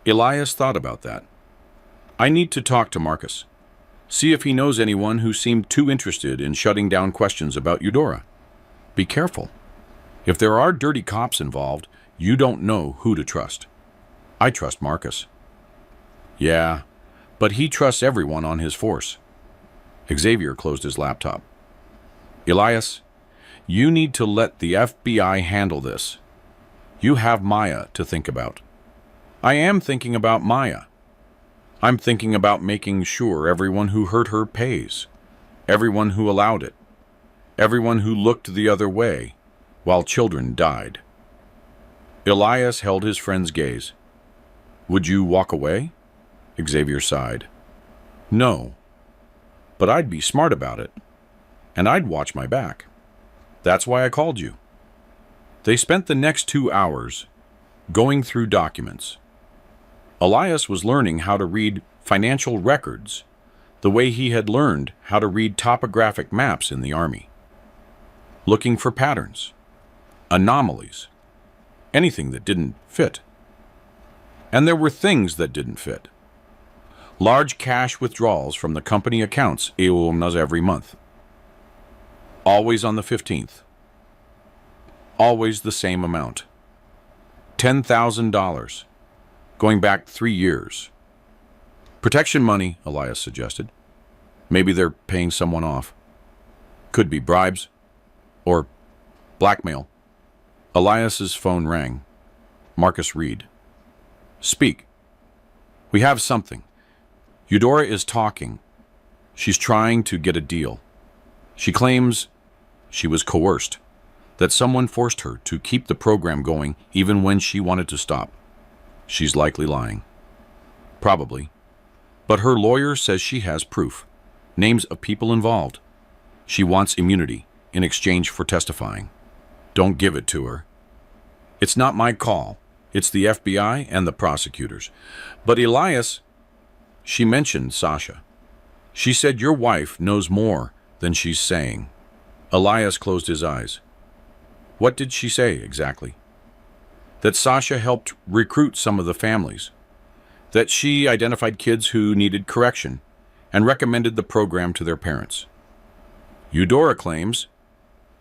Elias thought about that. I need to talk to Marcus. See if he knows anyone who seemed too interested in shutting down questions about Eudora. Be careful. If there are dirty cops involved, you don't know who to trust. I trust Marcus. Yeah, but he trusts everyone on his force. Xavier closed his laptop. Elias, you need to let the FBI handle this. You have Maya to think about. I am thinking about Maya. I'm thinking about making sure everyone who hurt her pays. Everyone who allowed it. Everyone who looked the other way while children died. Elias held his friend's gaze. Would you walk away? Xavier sighed. No. But I'd be smart about it. And I'd watch my back. That's why I called you. They spent the next 2 hours going through documents. Elias was learning how to read financial records the way he had learned how to read topographic maps in the Army. Looking for patterns, anomalies, anything that didn't fit. And there were things that didn't fit. Large cash withdrawals from the company accounts every month. Always on the 15th. Always the same amount. $10,000. Going back 3 years. Protection money, Elias suggested. Maybe they're paying someone off. Could be bribes. Or blackmail. Elias's phone rang. Marcus Reed. Speak. We have something. Eudora is talking. She's trying to get a deal. She claims she was coerced, that someone forced her to keep the program going even when she wanted to stop. She's likely lying. Probably. But her lawyer says she has proof. Names of people involved. She wants immunity in exchange for testifying. Don't give it to her. It's not my call. It's the FBI and the prosecutors. But Elias, she mentioned Sasha. She said your wife knows more than she's saying. Elias closed his eyes. What did she say exactly? That Sasha helped recruit some of the families. That she identified kids who needed correction and recommended the program to their parents. Eudora claims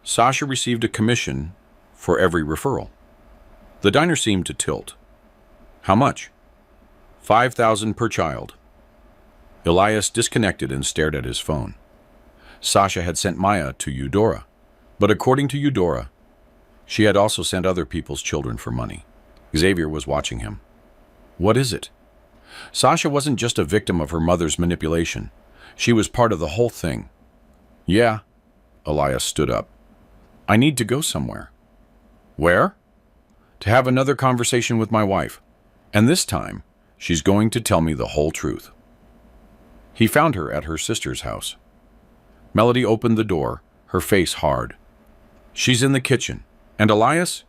Sasha received a commission for every referral. The diner seemed to tilt. How much? $5,000 per child. Elias disconnected and stared at his phone. Sasha had sent Maya to Eudora, but according to Eudora, she had also sent other people's children for money. Xavier was watching him. What is it? Sasha wasn't just a victim of her mother's manipulation. She was part of the whole thing. Yeah, Elias stood up. I need to go somewhere. Where? To have another conversation with my wife. And this time, she's going to tell me the whole truth. He found her at her sister's house. Melody opened the door, her face hard. She's in the kitchen. And Elias,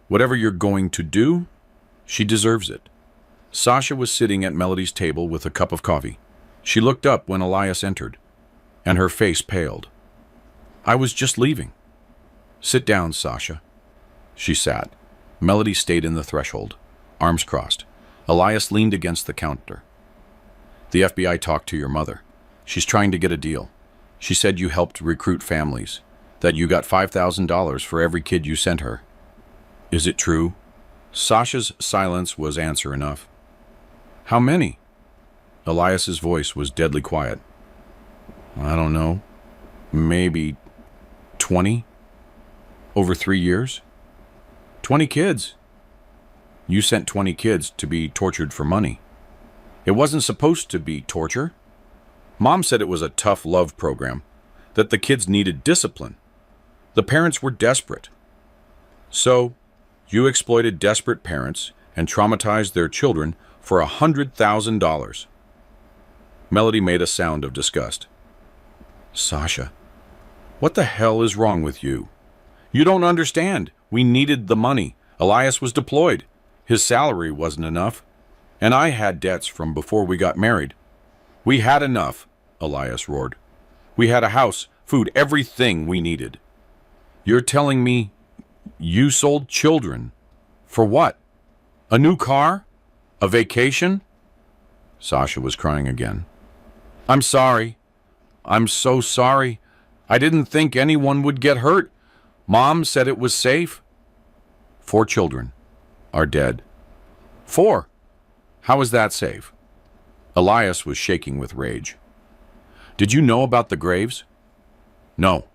whatever you're going to do, she deserves it. Sasha was sitting at Melody's table with a cup of coffee. She looked up when Elias entered, and her face paled. I was just leaving. Sit down, Sasha. She sat. Melody stayed in the threshold, arms crossed. Elias leaned against the counter. The FBI talked to your mother. She's trying to get a deal. She said you helped recruit families, that you got $5,000 for every kid you sent her. Is it true? Sasha's silence was answer enough. How many? Elias's voice was deadly quiet. I don't know. Maybe 20? Over 3 years? 20 kids. You sent 20 kids to be tortured for money. It wasn't supposed to be torture. Mom said it was a tough love program, that the kids needed discipline. The parents were desperate. So, you exploited desperate parents and traumatized their children for $100,000. Melody made a sound of disgust. Sasha, what the hell is wrong with you? You don't understand. We needed the money. Elias was deployed. His salary wasn't enough. And I had debts from before we got married. We had enough, Elias roared. We had a house, food, everything we needed. You're telling me you sold children for what? A new car? A vacation? Sasha was crying again. I'm sorry. I'm so sorry. I didn't think anyone would get hurt. Mom said it was safe. 4 children are dead. 4? How is that safe? Elias was shaking with rage. Did you know about the graves? No.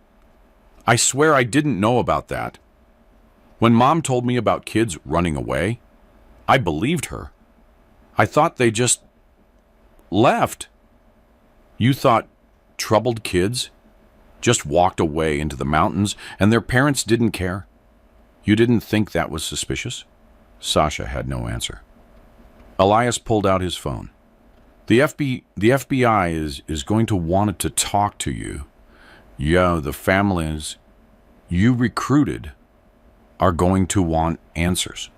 I swear I didn't know about that. When Mom told me about kids running away, I believed her. I thought they just left. You thought troubled kids just walked away into the mountains and their parents didn't care? You didn't think that was suspicious? Sasha had no answer. Elias pulled out his phone. The FBI is going to want to talk to you. Yeah, the families you recruited are going to want answers.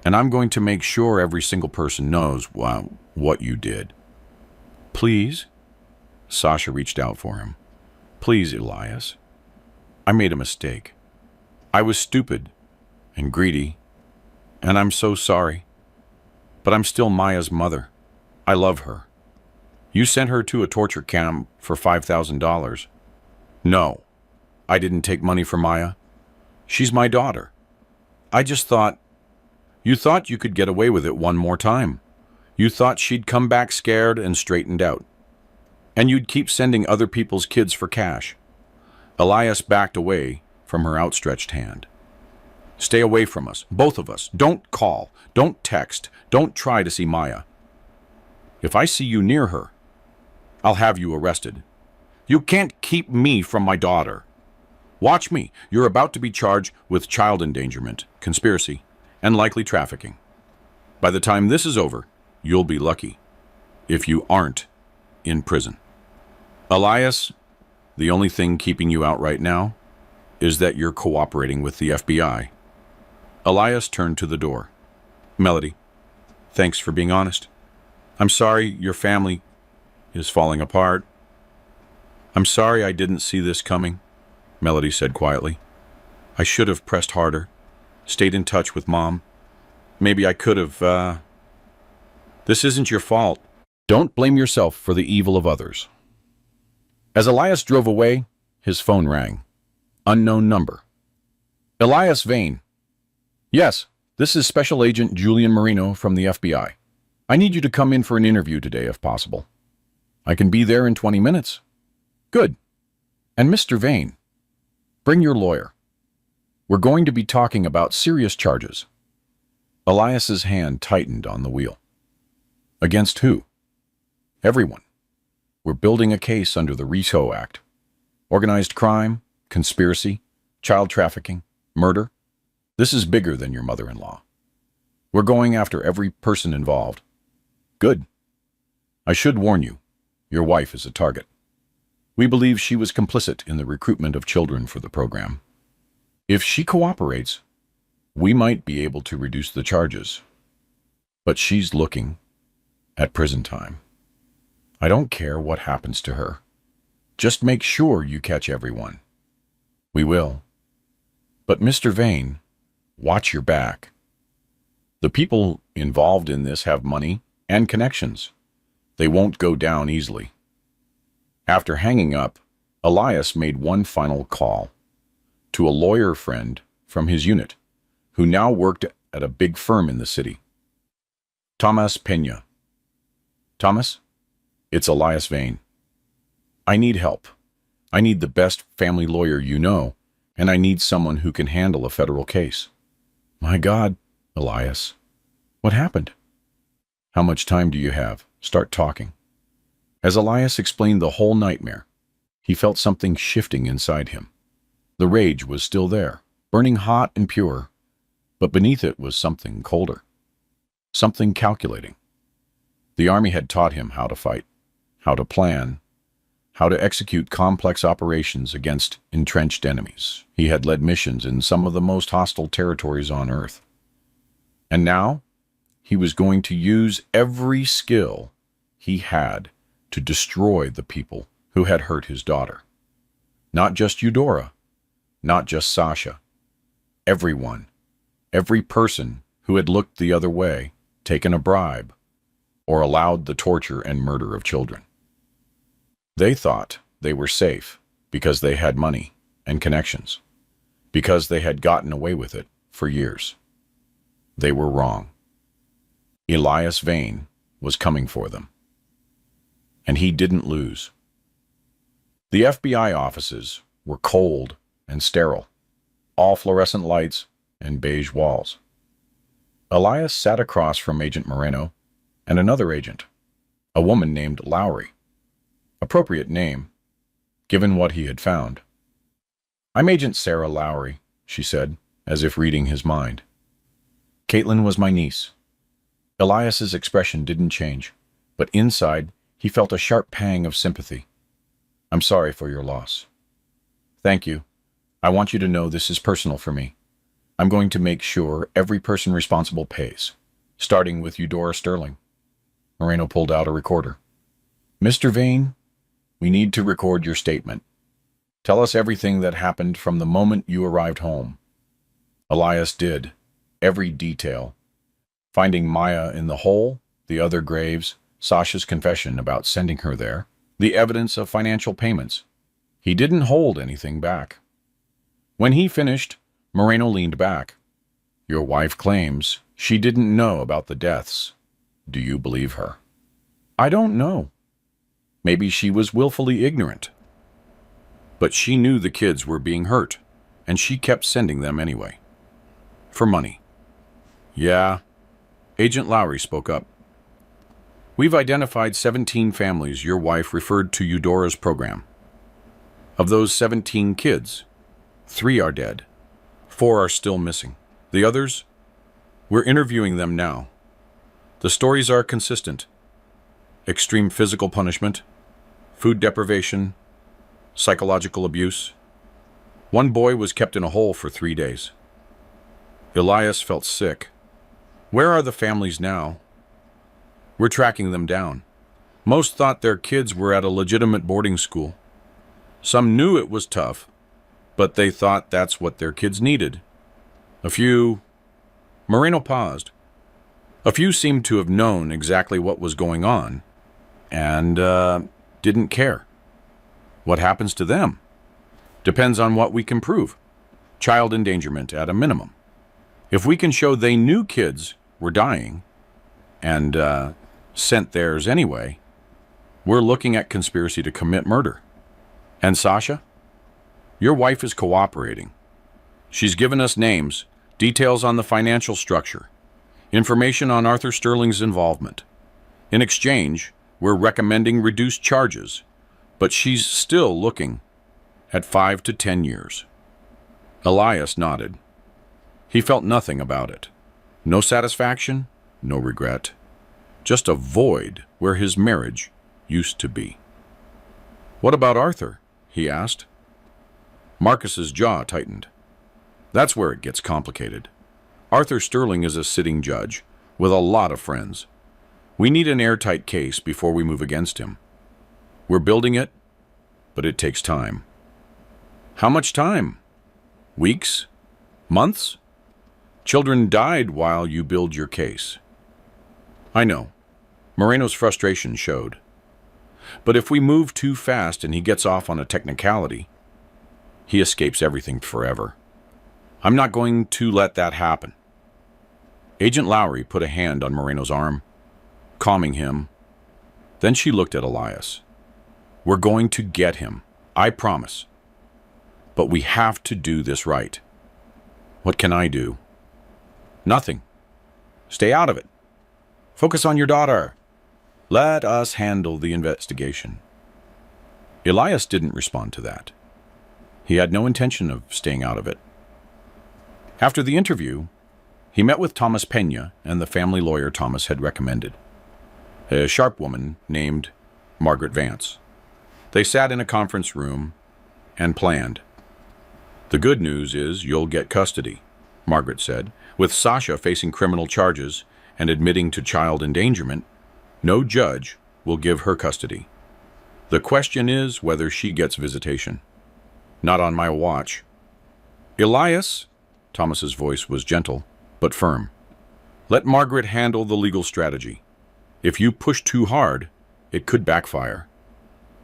And I'm going to make sure every single person knows what you did. Please? Sasha reached out for him. Please, Elias. I made a mistake. I was stupid and greedy, and I'm so sorry. But I'm still Maya's mother. I love her. You sent her to a torture camp for $5,000. No, I didn't take money from Maya. She's my daughter. I just thought, you thought you could get away with it one more time. You thought she'd come back scared and straightened out. And you'd keep sending other people's kids for cash. Elias backed away from her outstretched hand. Stay away from us, both of us. Don't call, don't text, don't try to see Maya. If I see you near her, I'll have you arrested. You can't keep me from my daughter. Watch me. You're about to be charged with child endangerment, conspiracy, and likely trafficking. By the time this is over, you'll be lucky if you aren't in prison. Elias, the only thing keeping you out right now is that you're cooperating with the FBI. Elias turned to the door. Melody, thanks for being honest. I'm sorry your family is falling apart. I'm sorry I didn't see this coming, Melody said quietly. I should have pressed harder, stayed in touch with Mom. Maybe I could have, This isn't your fault. Don't blame yourself for the evil of others. As Elias drove away, his phone rang. Unknown number. Elias Vane. Yes, this is Special Agent Julian Marino from the FBI. I need you to come in for an interview today if possible. I can be there in 20 minutes. Good. And Mr. Vane, bring your lawyer. We're going to be talking about serious charges. Elias's hand tightened on the wheel. Against who? Everyone. We're building a case under the RICO Act. Organized crime, conspiracy, child trafficking, murder. This is bigger than your mother-in-law. We're going after every person involved. Good. I should warn you, your wife is a target. We believe she was complicit in the recruitment of children for the program. If she cooperates, we might be able to reduce the charges. But she's looking at prison time. I don't care what happens to her. Just make sure you catch everyone. We will. But Mr. Vane, watch your back. The people involved in this have money and connections. They won't go down easily. After hanging up, Elias made one final call to a lawyer friend from his unit, who now worked at a big firm in the city. Tomas Pena. Thomas, it's Elias Vane. I need help. I need the best family lawyer you know, and I need someone who can handle a federal case. My God, Elias, what happened? How much time do you have? Start talking. As Elias explained the whole nightmare, he felt something shifting inside him. The rage was still there, burning hot and pure, but beneath it was something colder, something calculating. The army had taught him how to fight, how to plan, how to execute complex operations against entrenched enemies. He had led missions in some of the most hostile territories on Earth. And now, he was going to use every skill he had to destroy the people who had hurt his daughter. Not just Eudora, not just Sasha. Everyone, every person who had looked the other way, taken a bribe, or allowed the torture and murder of children. They thought they were safe because they had money and connections, because they had gotten away with it for years. They were wrong. Elias Vane was coming for them. And he didn't lose. The FBI offices were cold and sterile, all fluorescent lights and beige walls. Elias sat across from Agent Moreno and another agent, a woman named Lowry. Appropriate name, given what he had found. I'm Agent Sarah Lowry, she said, as if reading his mind. Caitlin was my niece. Elias's expression didn't change, but inside he felt a sharp pang of sympathy. I'm sorry for your loss. Thank you. I want you to know this is personal for me. I'm going to make sure every person responsible pays, starting with Eudora Sterling. Moreno pulled out a recorder. Mr. Vane, we need to record your statement. Tell us everything that happened from the moment you arrived home. Elias did, every detail. Finding Maya in the hole, the other graves, Sasha's confession about sending her there, the evidence of financial payments. He didn't hold anything back. When he finished, Moreno leaned back. Your wife claims she didn't know about the deaths. Do you believe her? I don't know. Maybe she was willfully ignorant. But she knew the kids were being hurt, and she kept sending them anyway. For money. Yeah. Agent Lowry spoke up. We've identified 17 families your wife referred to Eudora's program. Of those 17 kids, 3 are dead. 4 are still missing. The others? We're interviewing them now. The stories are consistent. Extreme physical punishment, food deprivation, psychological abuse. One boy was kept in a hole for 3 days. Elias felt sick. Where are the families now? We're tracking them down. Most thought their kids were at a legitimate boarding school. Some knew it was tough, but they thought that's what their kids needed. A few... Moreno paused. A few seemed to have known exactly what was going on, and didn't care. What happens to them depends on what we can prove. Child endangerment at a minimum. If we can show they knew kids were dying and sent theirs anyway, we're looking at conspiracy to commit murder. And Sasha, your wife is cooperating. She's given us names, details on the financial structure, information on Arthur Sterling's involvement. In exchange, we're recommending reduced charges, but she's still looking at 5 to 10 years. Elias nodded. He felt nothing about it. No satisfaction, no regret. Just a void where his marriage used to be. What about Arthur? He asked. Marcus's jaw tightened. That's where it gets complicated. Arthur Sterling is a sitting judge with a lot of friends. We need an airtight case before we move against him. We're building it, but it takes time. How much time? Weeks? Months? Children died while you build your case. I know. Moreno's frustration showed. But if we move too fast and he gets off on a technicality, he escapes everything forever. I'm not going to let that happen. Agent Lowry put a hand on Moreno's arm, calming him. Then she looked at Elias. We're going to get him, I promise. But we have to do this right. What can I do? Nothing. Stay out of it. Focus on your daughter. Let us handle the investigation. Elias didn't respond to that. He had no intention of staying out of it. After the interview, he met with Thomas Pena and the family lawyer Thomas had recommended, a sharp woman named Margaret Vance. They sat in a conference room and planned. The good news is you'll get custody, Margaret said. With Sasha facing criminal charges and admitting to child endangerment, no judge will give her custody. The question is whether she gets visitation. Not on my watch. Elias, Thomas's voice was gentle but firm. Let Margaret handle the legal strategy. If you push too hard, it could backfire.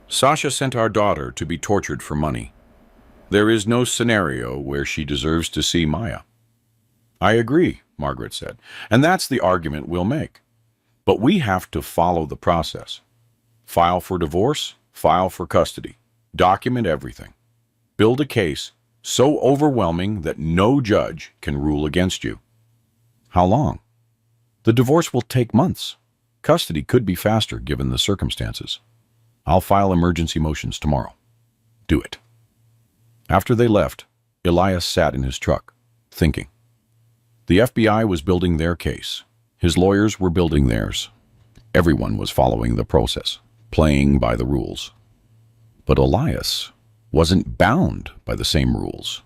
Sasha sent our daughter to be tortured for money. There is no scenario where she deserves to see Maya. I agree, Margaret said, and that's the argument we'll make. But we have to follow the process. File for divorce, file for custody. Document everything. Build a case so overwhelming that no judge can rule against you. How long? The divorce will take months. Custody could be faster given the circumstances. I'll file emergency motions tomorrow. Do it. After they left, Elias sat in his truck, thinking. The FBI was building their case. His lawyers were building theirs. Everyone was following the process, playing by the rules. But Elias wasn't bound by the same rules.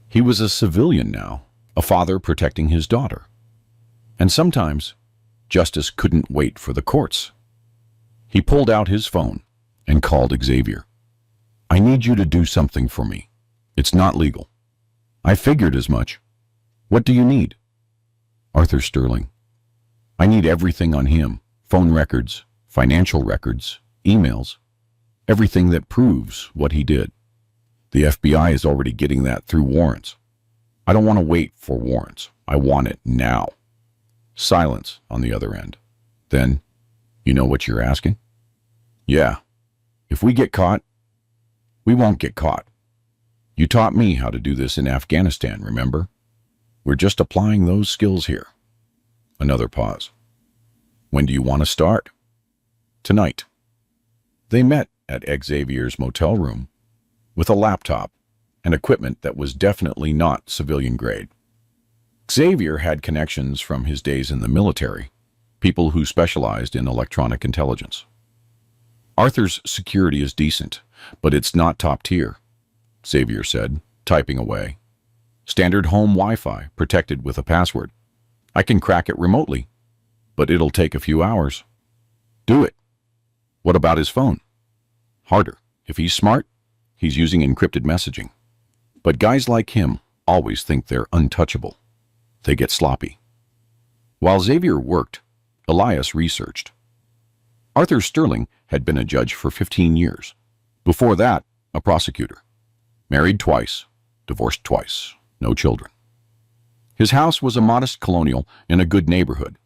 He was a civilian now, a father protecting his daughter. And sometimes, justice couldn't wait for the courts. He pulled out his phone and called Xavier. I need you to do something for me. It's not legal. I figured as much. What do you need? Arthur Sterling. I need everything on him. Phone records, financial records, emails. Everything that proves what he did. The FBI is already getting that through warrants. I don't want to wait for warrants. I want it now. Silence on the other end. Then, you know what you're asking? Yeah. If we get caught, we won't get caught. You taught me how to do this in Afghanistan, remember? We're just applying those skills here. Another pause. When do you want to start? Tonight. They met at Xavier's motel room with a laptop and equipment that was definitely not civilian grade. Xavier had connections from his days in the military, people who specialized in electronic intelligence. Arthur's security is decent, but it's not top tier, Xavier said, typing away. Standard home Wi-Fi, protected with a password. I can crack it remotely, but it'll take a few hours. Do it. What about his phone? Harder. If he's smart, he's using encrypted messaging. But guys like him always think they're untouchable. They get sloppy. While Xavier worked, Elias researched. Arthur Sterling had been a judge for 15 years. Before that, a prosecutor. Married twice, divorced twice, no children. His house was a modest colonial in a good neighborhood.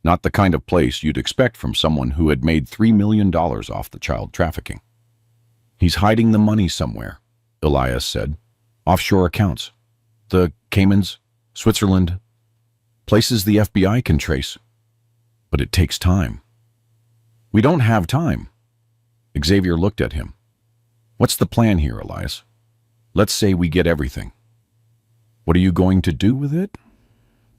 Not the kind of place you'd expect from someone who had made $3 million off the child trafficking. He's hiding the money somewhere, Elias said. Offshore accounts. The Caymans, Switzerland, places the FBI can trace. But it takes time. We don't have time. Xavier looked at him. What's the plan here, Elias? Let's say we get everything. What are you going to do with it?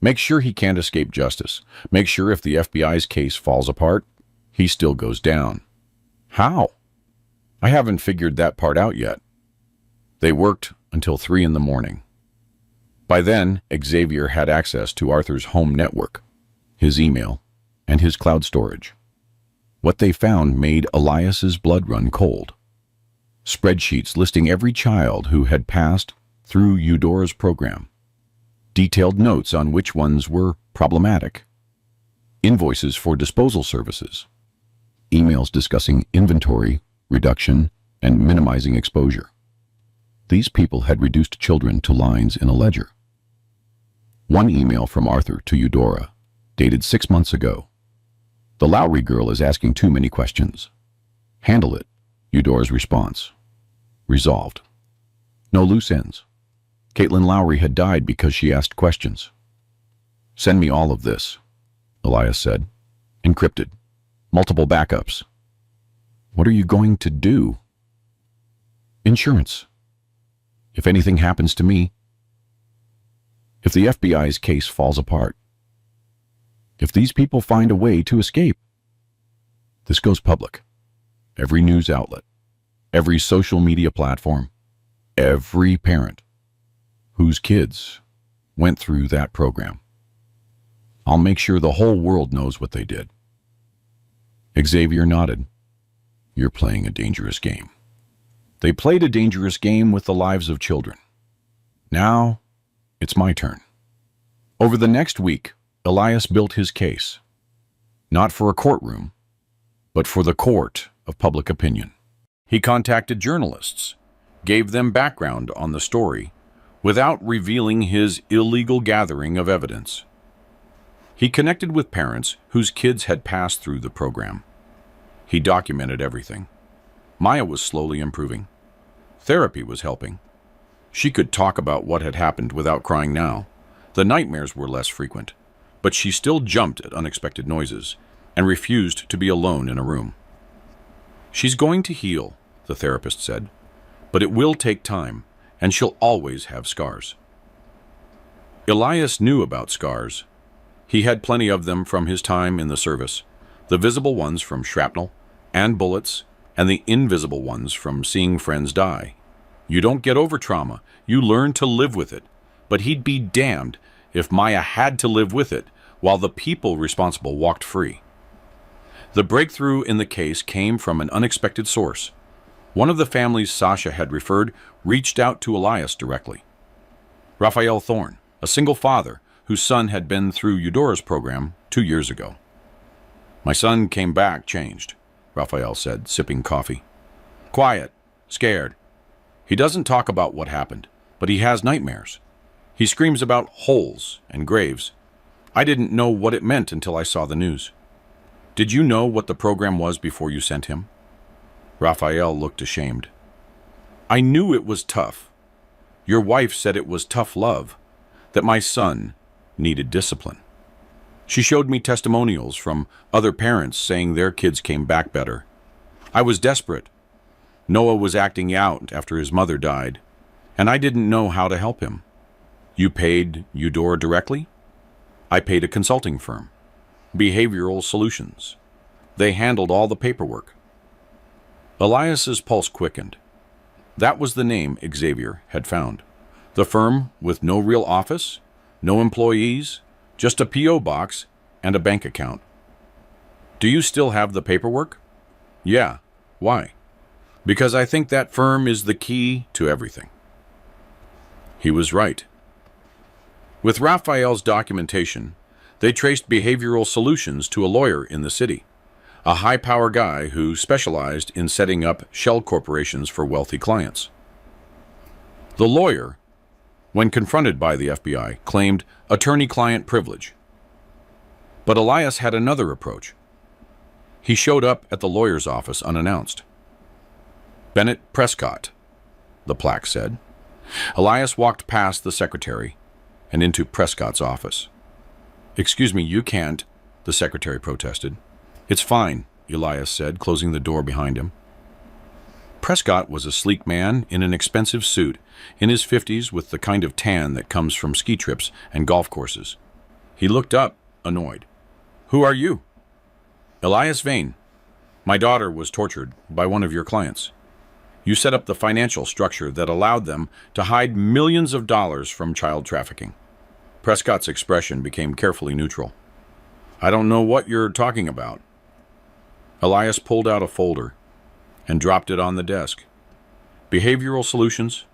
Make sure he can't escape justice. Make sure if the FBI's case falls apart, he still goes down. How? I haven't figured that part out yet. They worked until 3 in the morning. By then, Xavier had access to Arthur's home network, his email, and his cloud storage. What they found made Elias's blood run cold. Spreadsheets listing every child who had passed through Eudora's program. Detailed notes on which ones were problematic. Invoices for disposal services. Emails discussing inventory, reduction, and minimizing exposure. These people had reduced children to lines in a ledger. One email from Arthur to Eudora, dated 6 months ago. The Lowry girl is asking too many questions. Handle it, Eudora's response. Resolved. No loose ends. Caitlin Lowry had died because she asked questions. Send me all of this, Elias said. Encrypted. Multiple backups. What are you going to do? Insurance. If anything happens to me. If the FBI's case falls apart. If these people find a way to escape. This goes public. Every news outlet. Every social media platform. Every parent whose kids went through that program. I'll make sure the whole world knows what they did. Xavier nodded. You're playing a dangerous game. They played a dangerous game with the lives of children. Now, it's my turn. Over the next week, Elias built his case. Not for a courtroom, but for the court of public opinion. He contacted journalists, gave them background on the story, without revealing his illegal gathering of evidence. He connected with parents whose kids had passed through the program. He documented everything. Maya was slowly improving. Therapy was helping. She could talk about what had happened without crying now. The nightmares were less frequent, but she still jumped at unexpected noises and refused to be alone in a room. She's going to heal, the therapist said, but it will take time, and she'll always have scars. Elias knew about scars. He had plenty of them from his time in the service, the visible ones from shrapnel and bullets, and the invisible ones from seeing friends die. You don't get over trauma, you learn to live with it, but he'd be damned if Maya had to live with it while the people responsible walked free. The breakthrough in the case came from an unexpected source. One of the families Sasha had referred reached out to Elias directly. Raphael Thorne, a single father whose son had been through Eudora's program 2 years ago. My son came back changed, Raphael said, sipping coffee. Quiet, scared. He doesn't talk about what happened, but he has nightmares. He screams about holes and graves. I didn't know what it meant until I saw the news. Did you know what the program was before you sent him? Raphael looked ashamed. I knew it was tough. Your wife said it was tough love, that my son needed discipline. She showed me testimonials from other parents saying their kids came back better. I was desperate. Noah was acting out after his mother died, and I didn't know how to help him. You paid Eudora directly? I paid a consulting firm, Behavioral Solutions. They handled all the paperwork. Elias's pulse quickened. That was the name Xavier had found. The firm with no real office, no employees, just a P.O. box and a bank account. Do you still have the paperwork? Yeah. Why? Because I think that firm is the key to everything. He was right. With Raphael's documentation, they traced Behavioral Solutions to a lawyer in the city, a high-power guy who specialized in setting up shell corporations for wealthy clients. The lawyer, when confronted by the FBI, claimed attorney-client privilege. But Elias had another approach. He showed up at the lawyer's office unannounced. "Bennett Prescott," the plaque said. Elias walked past the secretary and into Prescott's office. "Excuse me, you can't," the secretary protested. "It's fine," Elias said, closing the door behind him. Prescott was a sleek man in an expensive suit, in his 50s, with the kind of tan that comes from ski trips and golf courses. He looked up, annoyed. "Who are you?" "Elias Vane. My daughter was tortured by one of your clients. You set up the financial structure that allowed them to hide millions of dollars from child trafficking." Prescott's expression became carefully neutral. "I don't know what you're talking about." Elias pulled out a folder and dropped it on the desk. "Behavioral Solutions,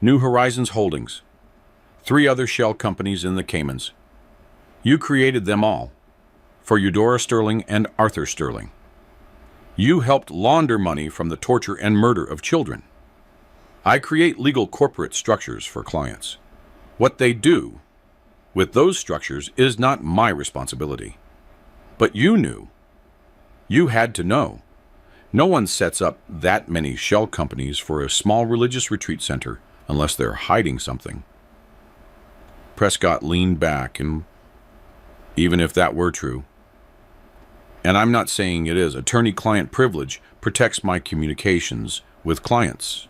New Horizons Holdings, 3 other shell companies in the Caymans. You created them all, for Eudora Sterling and Arthur Sterling. You helped launder money from the torture and murder of children. I create legal corporate structures for clients. What they do with those structures is not my responsibility. But you knew. You had to know. No one sets up that many shell companies for a small religious retreat center unless they're hiding something." Prescott leaned back, and even if that were true, and I'm not saying it is, attorney-client privilege protects my communications with clients.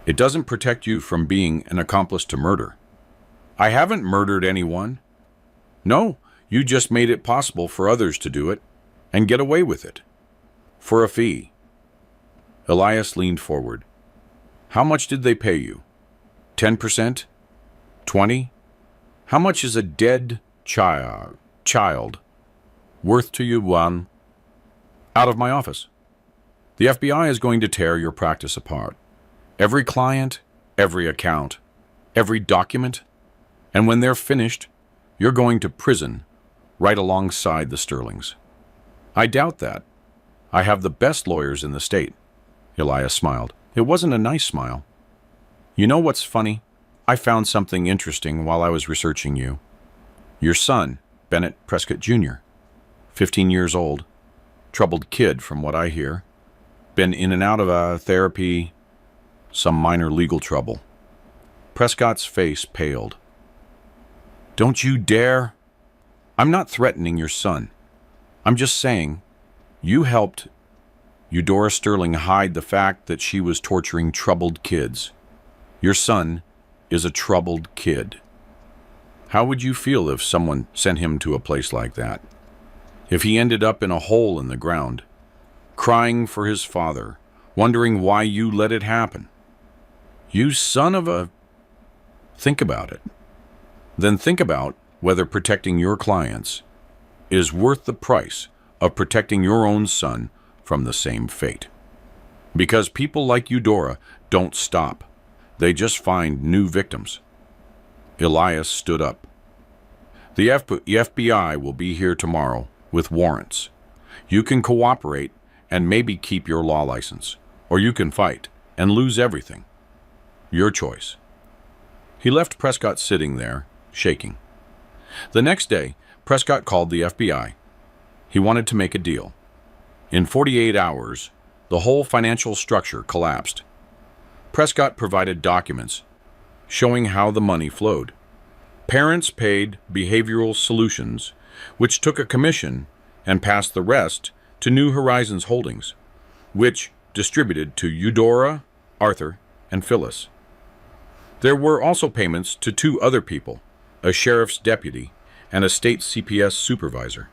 It doesn't protect you from being an accomplice to murder. I haven't murdered anyone. No, you just made it possible for others to do it and get away with it. For a fee." Elias leaned forward. "How much did they pay you? 10%? 20? How much is a dead child worth to you, Juan?" "Out of my office. The FBI is going to tear your practice apart. Every client, every account, every document, and when they're finished, you're going to prison right alongside the Sterlings." "I doubt that. I have the best lawyers in the state." Elias smiled. It wasn't a nice smile. "You know what's funny? I found something interesting while I was researching you. Your son, Bennett Prescott Jr., 15 years old, troubled kid from what I hear, been in and out of therapy, some minor legal trouble." Prescott's face paled. "Don't you dare! I'm not threatening your son. I'm just saying you helped Eudora Sterling hide the fact that she was torturing troubled kids. Your son is a troubled kid. How would you feel if someone sent him to a place like that? If he ended up in a hole in the ground, crying for his father, wondering why you let it happen? You son of a..." Think about it. Then think about whether protecting your clients is worth the price of protecting your own son from the same fate. Because people like Eudora don't stop. They just find new victims. Elias stood up. "The FBI will be here tomorrow with warrants. You can cooperate and maybe keep your law license, or you can fight and lose everything. Your choice." He left Prescott sitting there, shaking. The next day, Prescott called the FBI. He wanted to make a deal. In 48 hours, the whole financial structure collapsed. Prescott provided documents showing how the money flowed. Parents paid Behavioral Solutions, which took a commission and passed the rest to New Horizons Holdings, which distributed to Eudora, Arthur, and Phyllis. There were also payments to 2 other people, a sheriff's deputy and a state CPS supervisor.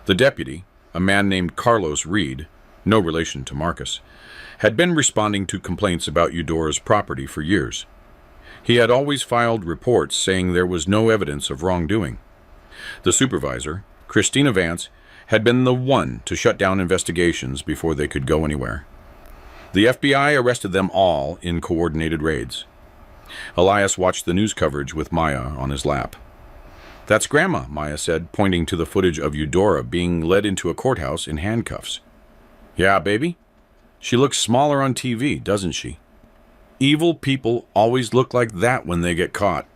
The deputy, a man named Carlos Reed, no relation to Marcus, had been responding to complaints about Eudora's property for years. He had always filed reports saying there was no evidence of wrongdoing. The supervisor, Christina Vance, had been the one to shut down investigations before they could go anywhere. The FBI arrested them all in coordinated raids. Elias watched the news coverage with Maya on his lap. That's Grandma, Maya said, pointing to the footage of Eudora being led into a courthouse in handcuffs. Yeah, baby? She looks smaller on TV, doesn't she? Evil people always look like that when they get caught.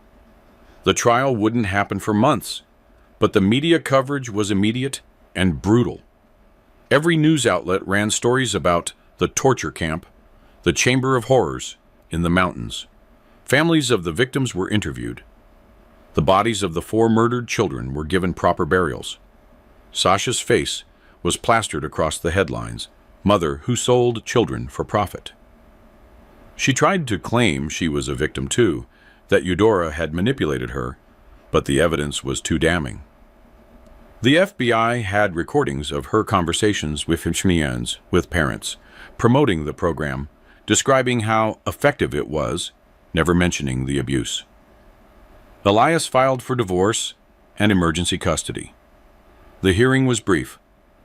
The trial wouldn't happen for months, but the media coverage was immediate and brutal. Every news outlet ran stories about the torture camp, the Chamber of Horrors in the mountains. Families of the victims were interviewed. The bodies of the 4 murdered children were given proper burials. Sasha's face was plastered across the headlines, "Mother who sold children for profit." She tried to claim she was a victim too, that Eudora had manipulated her, but the evidence was too damning. The FBI had recordings of her conversations with Hmyans, with parents, promoting the program, describing how effective it was, never mentioning the abuse. Elias filed for divorce and emergency custody. The hearing was brief.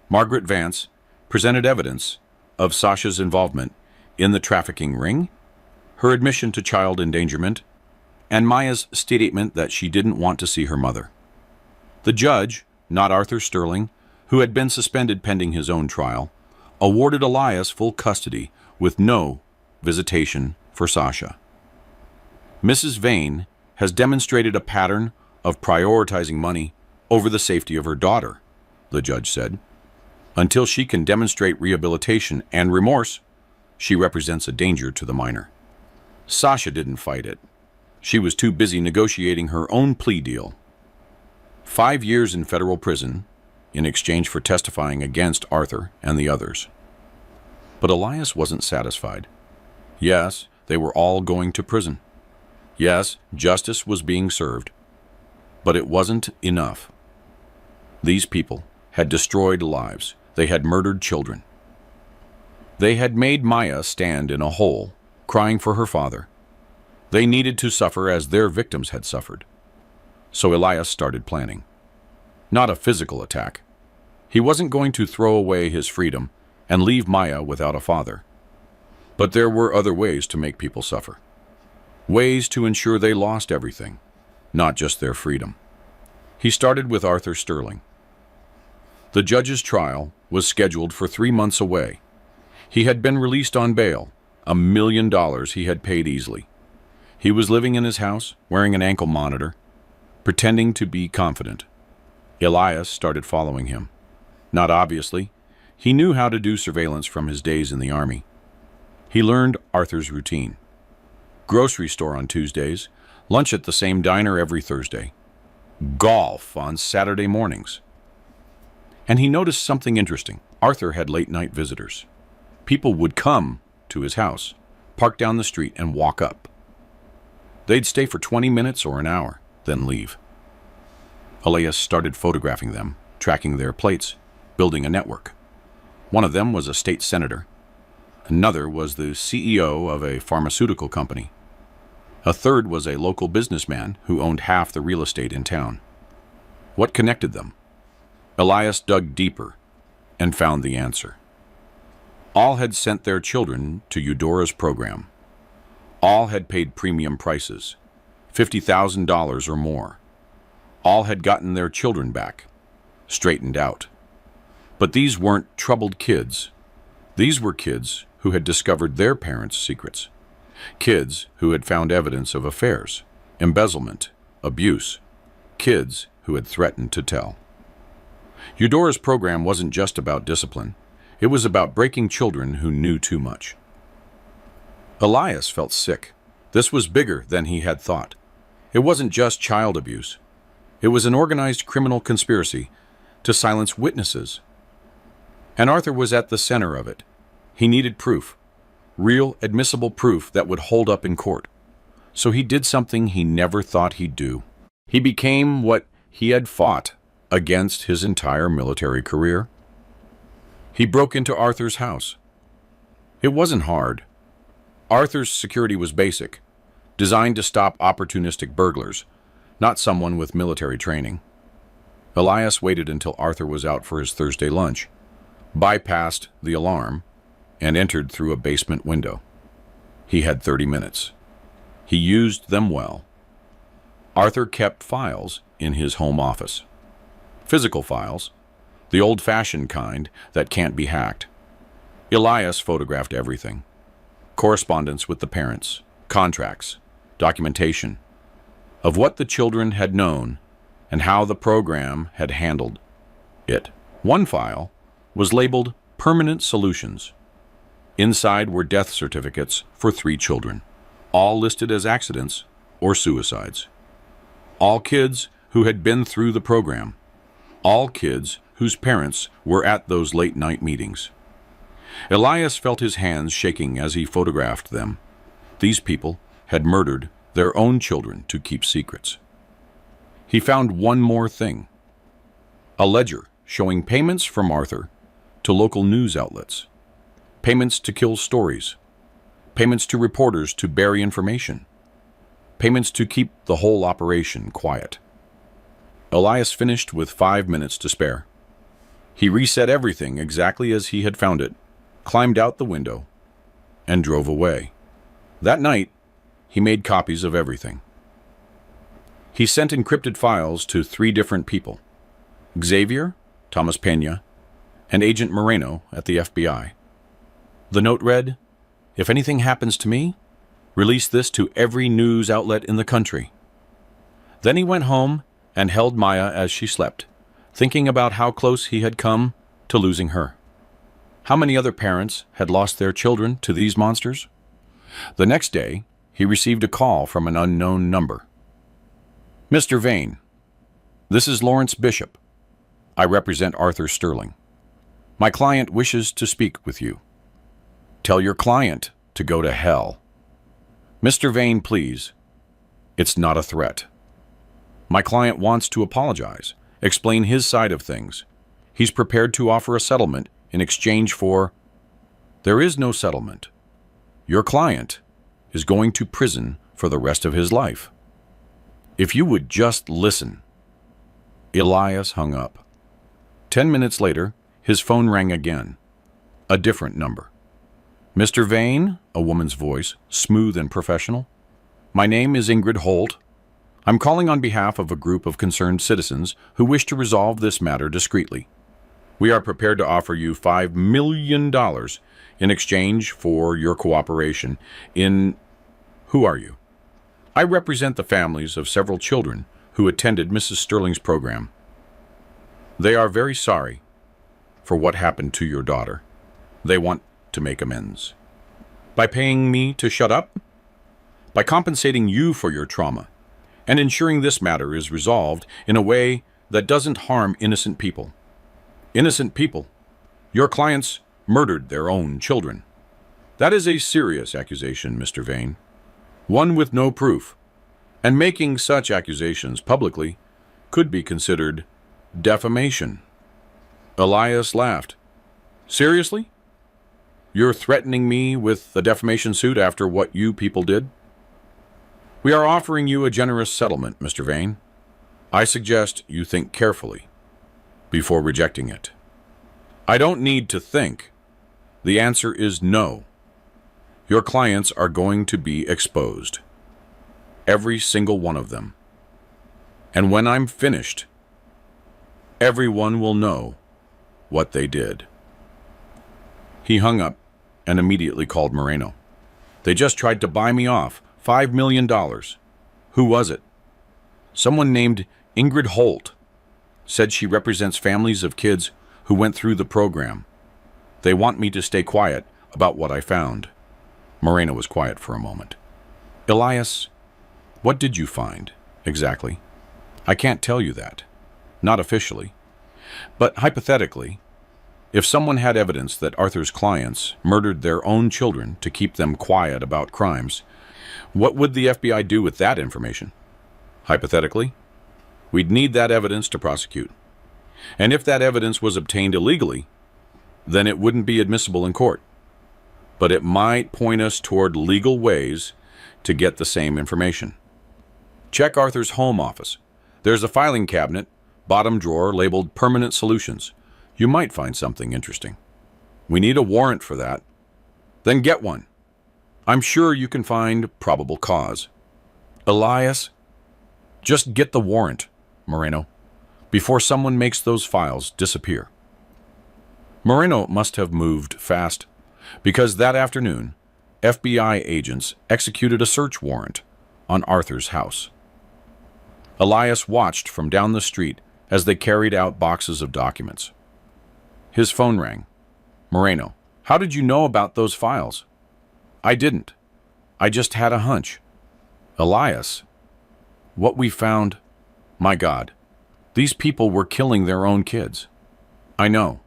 Margaret Vance presented evidence of Sasha's involvement in the trafficking ring, her admission to child endangerment, and Maya's statement that she didn't want to see her mother. The judge, not Arthur Sterling, who had been suspended pending his own trial, awarded Elias full custody with no visitation for Sasha. Mrs. Vane has demonstrated a pattern of prioritizing money over the safety of her daughter, the judge said. Until she can demonstrate rehabilitation and remorse, she represents a danger to the minor. Sasha didn't fight it. She was too busy negotiating her own plea deal. 5 years in federal prison in exchange for testifying against Arthur and the others. But Elias wasn't satisfied. Yes, they were all going to prison. Yes, justice was being served. But it wasn't enough. These people had destroyed lives. They had murdered children. They had made Maya stand in a hole, crying for her father. They needed to suffer as their victims had suffered. So Elias started planning. Not a physical attack. He wasn't going to throw away his freedom and leave Maya without a father. But there were other ways to make people suffer. Ways to ensure they lost everything, not just their freedom. He started with Arthur Sterling. The judge's trial was scheduled for 3 months away. He had been released on bail, $1 million he had paid easily. He was living in his house, wearing an ankle monitor, pretending to be confident. Elias started following him. Not obviously. He knew how to do surveillance from his days in the army. He learned Arthur's routine. Grocery store on Tuesdays, lunch at the same diner every Thursday, golf on Saturday mornings. And he noticed something interesting. Arthur had late-night visitors. People would come to his house, park down the street, and walk up. They'd stay for 20 minutes or an hour, then leave. Elias started photographing them, tracking their plates, building a network. One of them was a state senator. Another was the CEO of a pharmaceutical company. A third was a local businessman who owned half the real estate in town. What connected them? Elias dug deeper and found the answer. All had sent their children to Eudora's program. All had paid premium prices, $50,000 or more. All had gotten their children back, straightened out. But these weren't troubled kids. These were kids who had discovered their parents' secrets. Kids who had found evidence of affairs, embezzlement, abuse. Kids who had threatened to tell. Eudora's program wasn't just about discipline. It was about breaking children who knew too much. Elias felt sick. This was bigger than he had thought. It wasn't just child abuse. It was an organized criminal conspiracy to silence witnesses. And Arthur was at the center of it. He needed proof, real, admissible proof that would hold up in court. So he did something he never thought he'd do. He became what he had fought against his entire military career. He broke into Arthur's house. It wasn't hard. Arthur's security was basic, designed to stop opportunistic burglars, not someone with military training. Elias waited until Arthur was out for his Thursday lunch, bypassed the alarm, and entered through a basement window. He had 30 minutes. He used them well. Arthur kept files in his home office. Physical files, the old-fashioned kind that can't be hacked. Elias photographed everything. Correspondence with the parents, contracts, documentation of what the children had known and how the program had handled it. One file was labeled Permanent Solutions. Inside were death certificates for 3 children, all listed as accidents or suicides. All kids who had been through the program. All kids whose parents were at those late-night meetings. Elias felt his hands shaking as he photographed them. These people had murdered their own children to keep secrets. He found one more thing. A ledger showing payments from Arthur to local news outlets. Payments to kill stories. Payments to reporters to bury information. Payments to keep the whole operation quiet. Elias finished with 5 minutes to spare. He reset everything exactly as he had found it, climbed out the window, and drove away. That night, he made copies of everything. He sent encrypted files to 3 different people: Xavier, Thomas Pena, and Agent Moreno at the FBI. The note read, "If anything happens to me, release this to every news outlet in the country." Then he went home and held Maya as she slept, thinking about how close he had come to losing her. How many other parents had lost their children to these monsters? The next day, he received a call from an unknown number. "Mr. Vane, this is Lawrence Bishop. I represent Arthur Sterling. My client wishes to speak with you. Tell your client to go to hell. Mr. Vane, please. It's not a threat. My client wants to apologize, explain his side of things. He's prepared to offer a settlement in exchange for..." "There is no settlement. Your client is going to prison for the rest of his life. If you would just listen." Elias hung up. 10 minutes later, his phone rang again. A different number. "Mr. Vane," a woman's voice, smooth and professional. "My name is Ingrid Holt. I'm calling on behalf of a group of concerned citizens who wish to resolve this matter discreetly. We are prepared to offer you $5 million in exchange for your cooperation in..." "Who are you?" "I represent the families of several children who attended Mrs. Sterling's program. They are very sorry for what happened to your daughter. They want to make amends. By paying me to shut up? By compensating you for your trauma and ensuring this matter is resolved in a way that doesn't harm innocent people. Innocent people. Your clients murdered their own children. That is a serious accusation, Mr. Vane. One with no proof. And making such accusations publicly could be considered defamation." Elias laughed. "Seriously? You're threatening me with a defamation suit after what you people did? We are offering you a generous settlement, Mr. Vane. I suggest you think carefully before rejecting it." "I don't need to think. The answer is no. Your clients are going to be exposed. Every single one of them. And when I'm finished, everyone will know what they did." He hung up and immediately called Moreno. "They just tried to buy me off. $5 million. Who was it?" "Someone named Ingrid Holt. Said she represents families of kids who went through the program. They want me to stay quiet about what I found." Moreno was quiet for a moment. "Elias, what did you find, exactly?" "I can't tell you that. Not officially. But hypothetically, if someone had evidence that Arthur's clients murdered their own children to keep them quiet about crimes, what would the FBI do with that information? Hypothetically, we'd need that evidence to prosecute. And if that evidence was obtained illegally, then it wouldn't be admissible in court. But it might point us toward legal ways to get the same information. Check Arthur's home office. There's a filing cabinet, bottom drawer labeled Permanent Solutions. You might find something interesting. We need a warrant for that. Then get one. I'm sure you can find probable cause." "Elias, just get the warrant. Moreno, before someone makes those files disappear." Moreno must have moved fast, because that afternoon, FBI agents executed a search warrant on Arthur's house. Elias watched from down the street as they carried out boxes of documents. His phone rang. "Moreno, how did you know about those files?" "I didn't. I just had a hunch." "Elias, what we found, my God, these people were killing their own kids." "I know.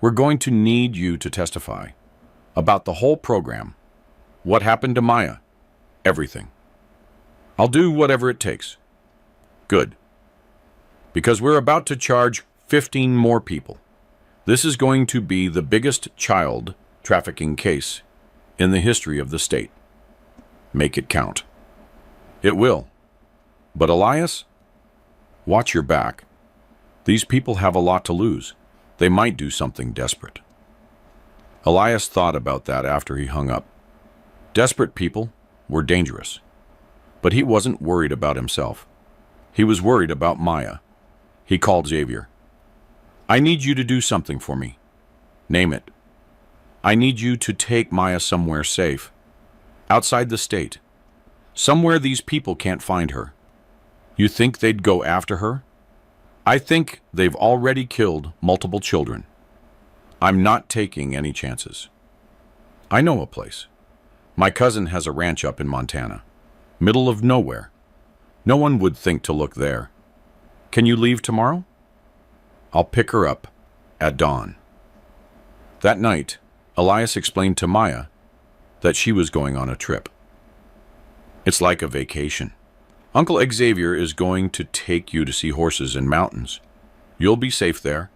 We're going to need you to testify about the whole program. What happened to Maya? Everything." "I'll do whatever it takes." "Good. Because we're about to charge 15 more people. This is going to be the biggest child trafficking case in the history of the state. Make it count." "It will. But Elias, watch your back. These people have a lot to lose. They might do something desperate." Elias thought about that after he hung up. Desperate people were dangerous. But he wasn't worried about himself. He was worried about Maya. He called Xavier. "I need you to do something for me." "Name it." "I need you to take Maya somewhere safe. Outside the state. Somewhere these people can't find her." "You think they'd go after her?" "I think they've already killed multiple children. I'm not taking any chances." "I know a place. My cousin has a ranch up in Montana. Middle of nowhere. No one would think to look there. Can you leave tomorrow?" "I'll pick her up at dawn." That night, Elias explained to Maya that she was going on a trip. "It's like a vacation. Uncle Xavier is going to take you to see horses in mountains. You'll be safe there."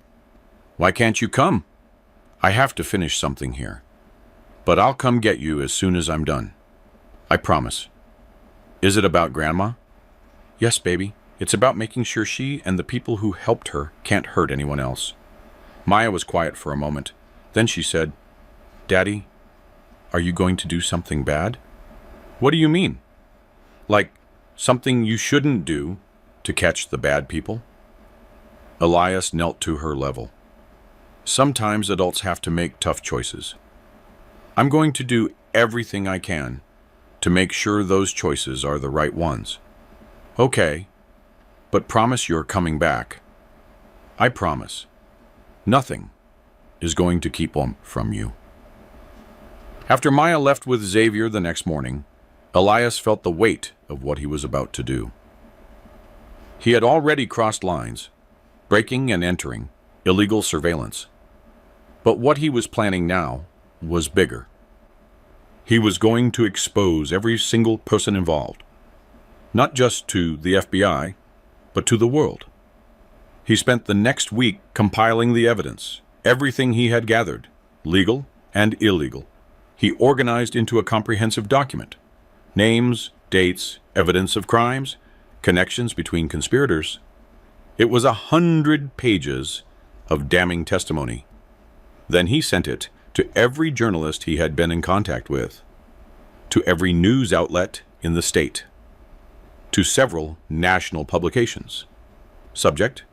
"Why can't you come?" "I have to finish something here. But I'll come get you as soon as I'm done. I promise." "Is it about Grandma?" "Yes, baby. It's about making sure she and the people who helped her can't hurt anyone else." Maya was quiet for a moment. Then she said, "Daddy, are you going to do something bad?" "What do you mean? Like something you shouldn't do to catch the bad people?" Elias knelt to her level. "Sometimes adults have to make tough choices. I'm going to do everything I can to make sure those choices are the right ones." "Okay, but promise you're coming back." "I promise. Nothing is going to keep them from you." After Maya left with Xavier the next morning, Elias felt the weight of what he was about to do. He had already crossed lines, breaking and entering illegal surveillance. But what he was planning now was bigger. He was going to expose every single person involved, not just to the FBI, but to the world. He spent the next week compiling the evidence, everything he had gathered, legal and illegal. He organized into a comprehensive document: names, dates, evidence of crimes, connections between conspirators. It was 100 pages of damning testimony. Then he sent it to every journalist he had been in contact with, to every news outlet in the state, to several national publications. Subject: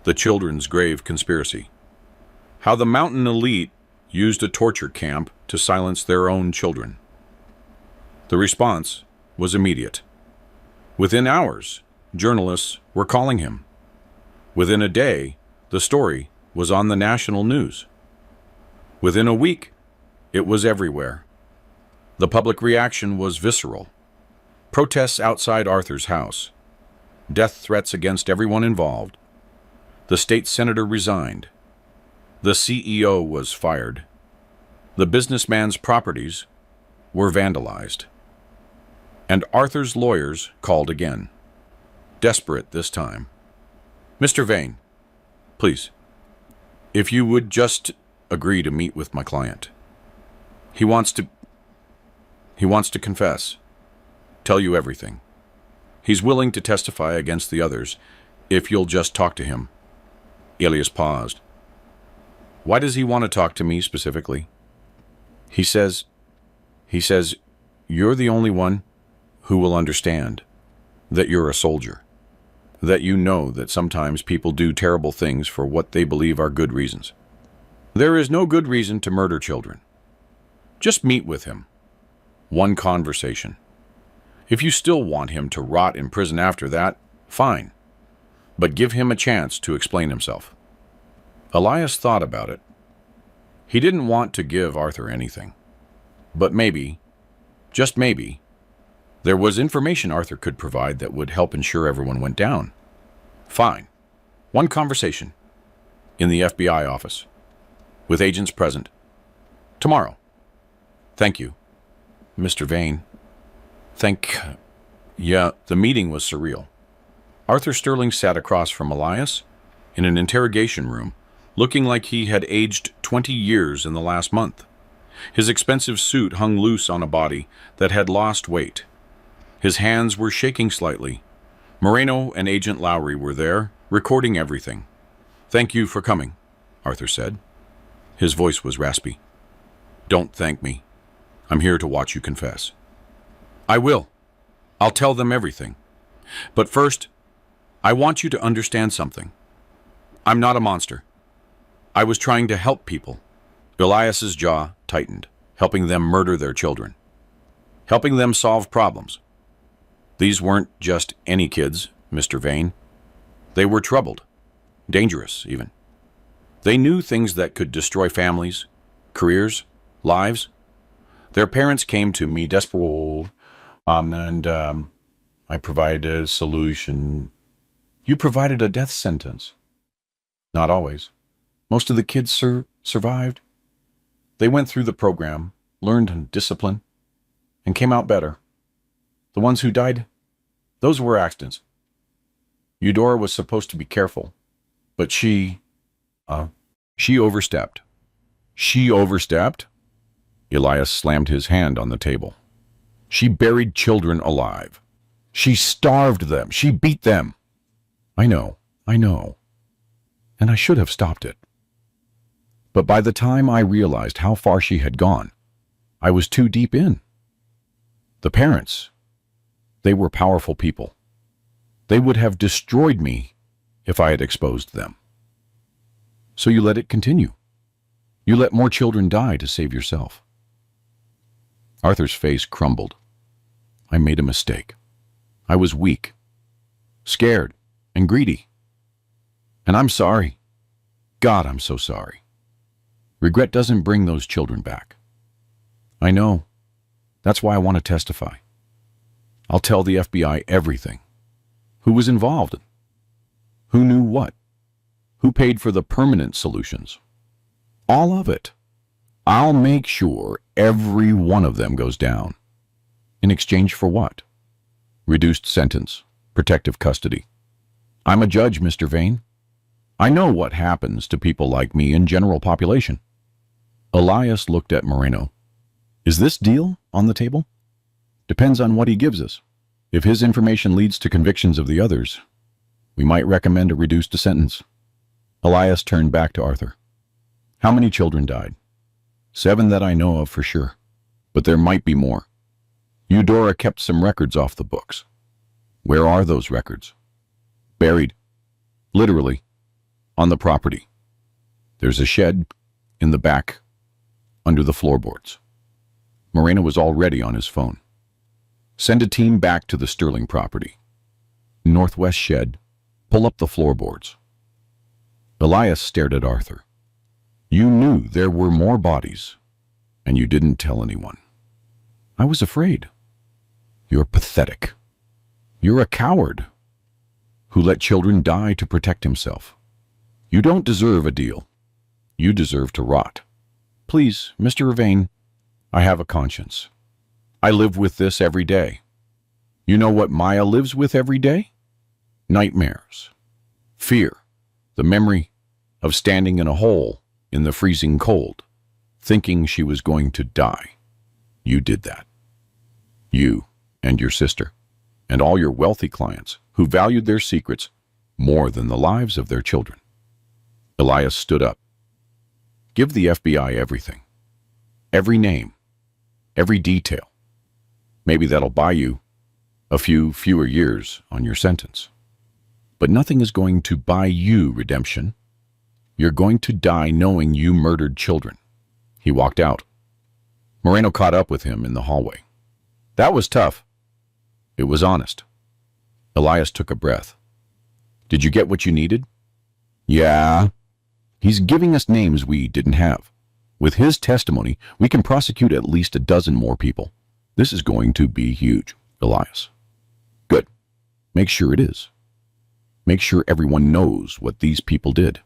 the Children's Grave Conspiracy. How the mountain elite used a torture camp to silence their own children. The response was immediate. Within hours, journalists were calling him. Within a day, the story was on the national news. Within a week, it was everywhere. The public reaction was visceral. Protests outside Arthur's house. Death threats against everyone involved. The state senator resigned. The CEO was fired. The businessman's properties were vandalized. And Arthur's lawyers called again. Desperate this time. "Mr. Vane, please, if you would just agree to meet with my client. He wants to confess, tell you everything. He's willing to testify against the others if you'll just talk to him." Elias paused. "Why does he want to talk to me specifically?" He says, you're the only one who will understand that you're a soldier. that you know that sometimes people do terrible things for what they believe are good reasons. There is no good reason to murder children. Just meet with him. One conversation. If you still want him to rot in prison after that, fine. But give him a chance to explain himself. Elias thought about it. He didn't want to give Arthur anything. But maybe, just maybe, there was information Arthur could provide that would help ensure everyone went down. Fine. One conversation. In the FBI office. With agents present. Tomorrow. Thank you, Mr. Vane. Yeah, the meeting was surreal. Arthur Sterling sat across from Elias in an interrogation room, looking like he had aged 20 years in the last month. His expensive suit hung loose on a body that had lost weight. His hands were shaking slightly. Moreno and Agent Lowry were there, recording everything. "Thank you for coming," Arthur said. His voice was raspy. "Don't thank me. I'm here to watch you confess." "I will. I'll tell them everything. But first, I want you to understand something. I'm not a monster. I was trying to help people." Elias's jaw tightened, helping them murder their children. Helping them solve problems. These weren't just any kids, Mr. Vane. They were troubled. Dangerous, even. They knew things that could destroy families, careers, lives. Their parents came to me desperate, and I provided a solution. You provided a death sentence. Not always. Most of the kids survived. They went through the program, learned discipline, and came out better. The ones who died, those were accidents. Eudora was supposed to be careful, but she overstepped. She overstepped? Elias slammed his hand on the table. She buried children alive. She starved them. She beat them. I know. And I should have stopped it. But by the time I realized how far she had gone, I was too deep in. The parents, they were powerful people. They would have destroyed me if I had exposed them. So you let it continue. You let more children die to save yourself. Arthur's face crumbled. I made a mistake. I was weak, scared, and greedy. And I'm sorry. God, I'm so sorry. Regret doesn't bring those children back. I know. That's why I want to testify. I'll tell the FBI everything. Who was involved? Who knew what? Who paid for the permanent solutions? All of it. I'll make sure every one of them goes down. In exchange for what? Reduced sentence, protective custody. I'm a judge, Mr. Vane. I know what happens to people like me in general population. Elias looked at Moreno. Is this deal on the table? Depends on what he gives us. If his information leads to convictions of the others, we might recommend a reduced sentence. Elias turned back to Arthur. How many children died? 7 that I know of for sure, but there might be more. Eudora kept some records off the books. Where are those records? Buried. Literally. On the property. There's a shed in the back, under the floorboards. Moreno was already on his phone. Send a team back to the Sterling property. Northwest shed. Pull up the floorboards. Elias stared at Arthur. You knew there were more bodies, and you didn't tell anyone. I was afraid. You're pathetic. You're a coward who let children die to protect himself. You don't deserve a deal. You deserve to rot. Please, Mr. Vane, I have a conscience. I live with this every day. You know what Maya lives with every day? Nightmares. Fear. The memory of standing in a hole in the freezing cold, thinking she was going to die. You did that. You and your sister, and all your wealthy clients who valued their secrets more than the lives of their children. Elias stood up. Give the FBI everything. Every name. Every detail. Maybe that'll buy you a few fewer years on your sentence. But nothing is going to buy you redemption. You're going to die knowing you murdered children. He walked out. Moreno caught up with him in the hallway. That was tough. It was honest. Elias took a breath. Did you get what you needed? Yeah. He's giving us names we didn't have. With his testimony, we can prosecute at least a dozen more people. This is going to be huge, Elias. Good. Make sure it is. Make sure everyone knows what these people did.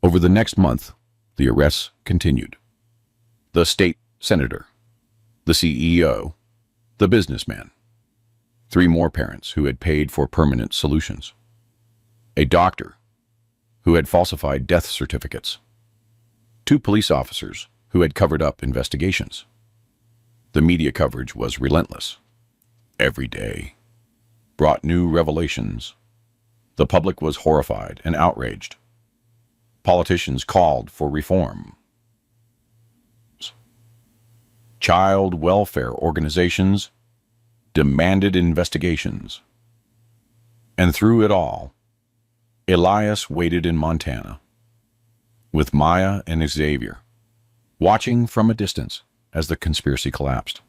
Over the next month, the arrests continued. The state senator, the CEO, the businessman, 3 more parents who had paid for permanent solutions, a doctor who had falsified death certificates, 2 police officers who had covered up investigations. The media coverage was relentless. Every day brought new revelations. The public was horrified and outraged. Politicians called for reform. Child welfare organizations demanded investigations. And through it all, Elias waited in Montana, with Maya and Xavier, watching from a distance as the conspiracy collapsed.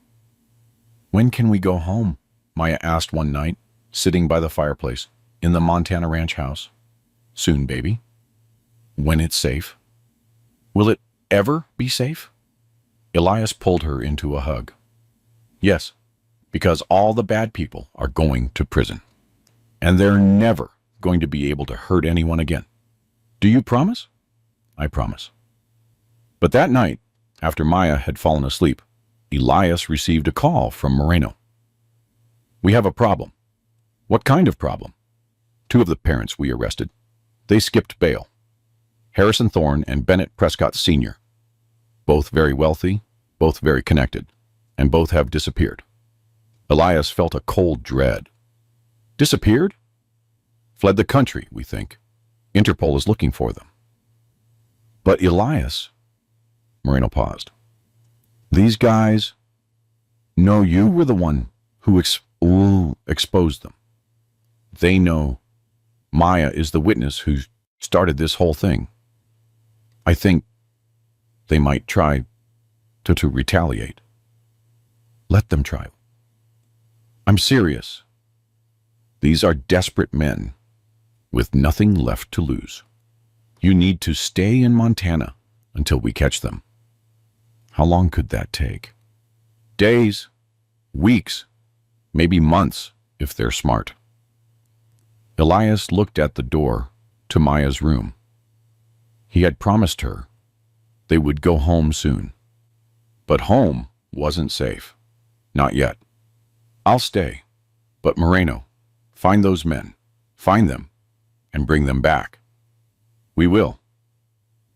When can we go home? Maya asked one night, sitting by the fireplace in the Montana ranch house. Soon, baby. When it's safe. Will it ever be safe? Elias pulled her into a hug. Yes, because all the bad people are going to prison, and they're never going to be able to hurt anyone again. Do you promise? I promise. But that night, after Maya had fallen asleep, Elias received a call from Moreno. We have a problem. What kind of problem? 2 of the parents we arrested. They skipped bail. Harrison Thorne and Bennett Prescott Sr. Both very wealthy, both very connected, and both have disappeared. Elias felt a cold dread. Disappeared? Fled the country, we think. Interpol is looking for them. But Elias... Moreno paused. These guys... No, you were the one who exposed them. They know Maya is the witness who started this whole thing. I think they might try to retaliate. Let them try. I'm serious. These are desperate men with nothing left to lose. You need to stay in Montana until we catch them. How long could that take? Days, weeks, maybe months if they're smart. Elias looked at the door to Maya's room. He had promised her they would go home soon. But home wasn't safe. Not yet. I'll stay. But Moreno, find those men. Find them and bring them back. We will.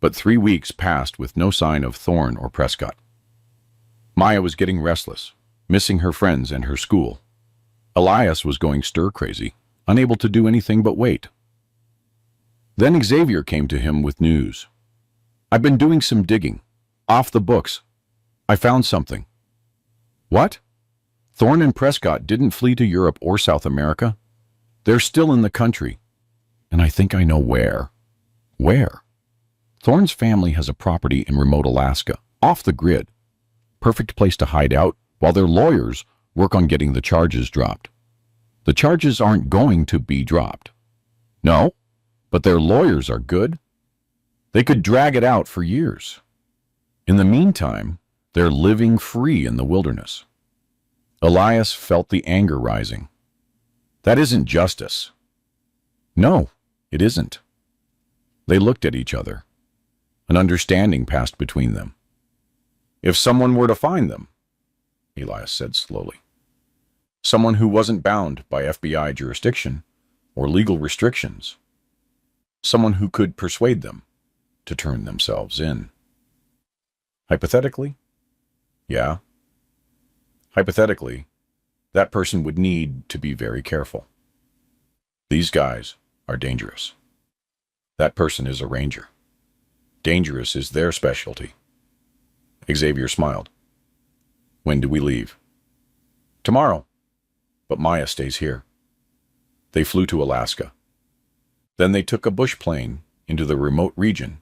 But 3 weeks passed with no sign of Thorne or Prescott. Maya was getting restless, missing her friends and her school. Elias was going stir-crazy, unable to do anything but wait. Then Xavier came to him with news. I've been doing some digging. Off the books. I found something. What? Thorne and Prescott didn't flee to Europe or South America. They're still in the country. And I think I know where. Where? Thorne's family has a property in remote Alaska, off the grid. Perfect place to hide out while their lawyers work on getting the charges dropped. The charges aren't going to be dropped. No, but their lawyers are good. They could drag it out for years. In the meantime, they're living free in the wilderness. Elias felt the anger rising. That isn't justice. No, it isn't. They looked at each other. An understanding passed between them. If someone were to find them, Elias said slowly, someone who wasn't bound by FBI jurisdiction or legal restrictions, someone who could persuade them to turn themselves in. Hypothetically? Yeah. Hypothetically, that person would need to be very careful. These guys are dangerous. That person is a ranger. Dangerous is their specialty. Xavier smiled. When do we leave? Tomorrow. But Maya stays here. They flew to Alaska. Then they took a bush plane into the remote region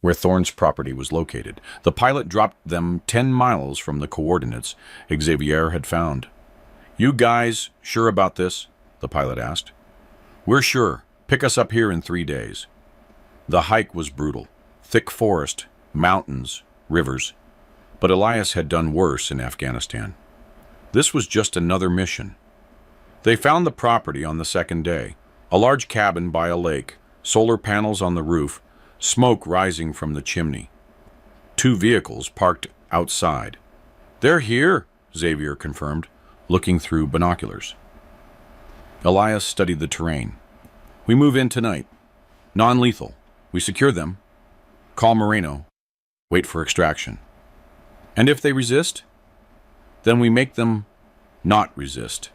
where Thorne's property was located. The pilot dropped them 10 miles from the coordinates Xavier had found. "You guys sure about this?" the pilot asked. "We're sure. Pick us up here in 3 days." The hike was brutal. Thick forest, mountains, rivers. But Elias had done worse in Afghanistan. This was just another mission. They found the property on the second day. A large cabin by a lake, solar panels on the roof, smoke rising from the chimney. 2 vehicles parked outside. "They're here," Xavier confirmed, looking through binoculars. Elias studied the terrain. "We move in tonight. Non-lethal. We secure them. Call Moreno. Wait for extraction. And if they resist, then we make them not resist."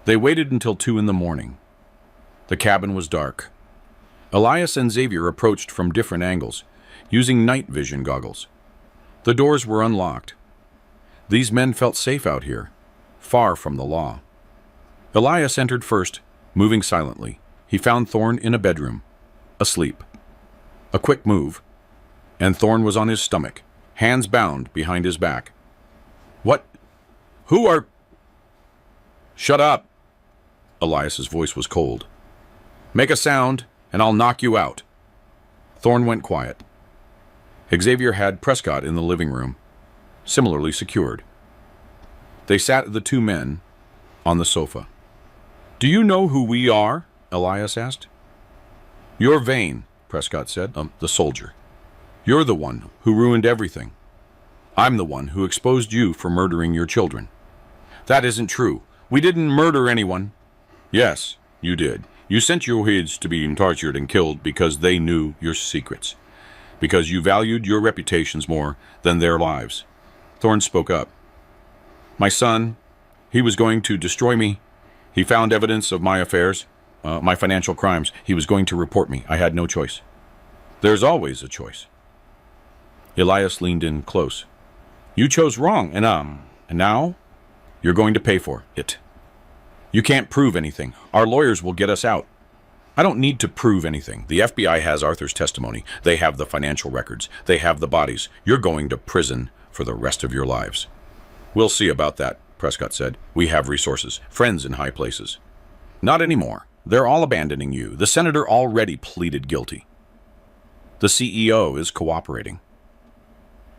They waited until 2 in the morning. The cabin was dark. Elias and Xavier approached from different angles, using night vision goggles. The doors were unlocked. These men felt safe out here, far from the law. Elias entered first, moving silently. He found Thorne in a bedroom, asleep. A quick move, and Thorne was on his stomach, hands bound behind his back. "What? Who are—" "Shut up!" Elias's voice was cold. "Make a sound, and I'll knock you out." Thorne went quiet. Xavier had Prescott in the living room, similarly secured. They sat the 2 men on the sofa. "Do you know who we are?" Elias asked. "You're Vane," Prescott said, the soldier. "You're the one who ruined everything. I'm the one who exposed you for murdering your children." "That isn't true. We didn't murder anyone." "Yes, you did. You sent your kids to be tortured and killed because they knew your secrets. Because you valued your reputations more than their lives." Thorne spoke up. "My son, he was going to destroy me. He found evidence of my affairs, my financial crimes. He was going to report me. I had no choice." "There's always a choice." Elias leaned in close. "You chose wrong, and now you're going to pay for it. You can't prove anything. Our lawyers will get us out." "I don't need to prove anything. The FBI has Arthur's testimony. They have the financial records. They have the bodies. You're going to prison for the rest of your lives." "We'll see about that," Prescott said. "We have resources, friends in high places." "Not anymore. They're all abandoning you. The senator already pleaded guilty. The CEO is cooperating.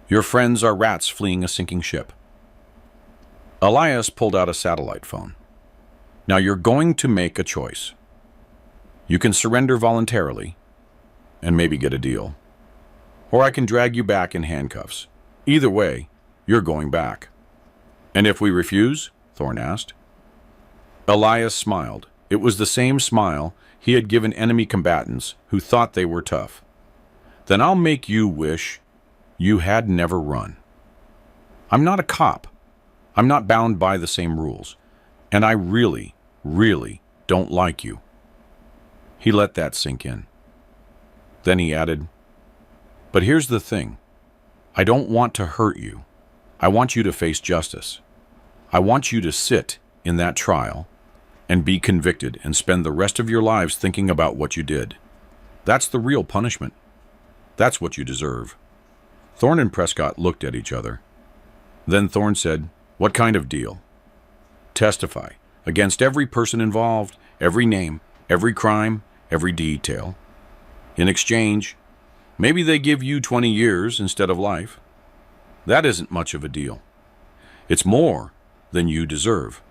Your friends are rats fleeing a sinking ship." Elias pulled out a satellite phone. "Now you're going to make a choice. You can surrender voluntarily and maybe get a deal. Or I can drag you back in handcuffs. Either way, you're going back." "And if we refuse?" Thorne asked. Elias smiled. It was the same smile he had given enemy combatants who thought they were tough. "Then I'll make you wish you had never run. I'm not a cop. I'm not bound by the same rules. And I really, really don't like you." He let that sink in. Then he added, "But here's the thing. I don't want to hurt you. I want you to face justice. I want you to sit in that trial and be convicted and spend the rest of your lives thinking about what you did. That's the real punishment. That's what you deserve." Thorne and Prescott looked at each other. Then Thorne said, "What kind of deal?" "Testify against every person involved, every name, every crime, every detail. In exchange, maybe they give you 20 years instead of life. That isn't much of a deal. It's more than you deserve.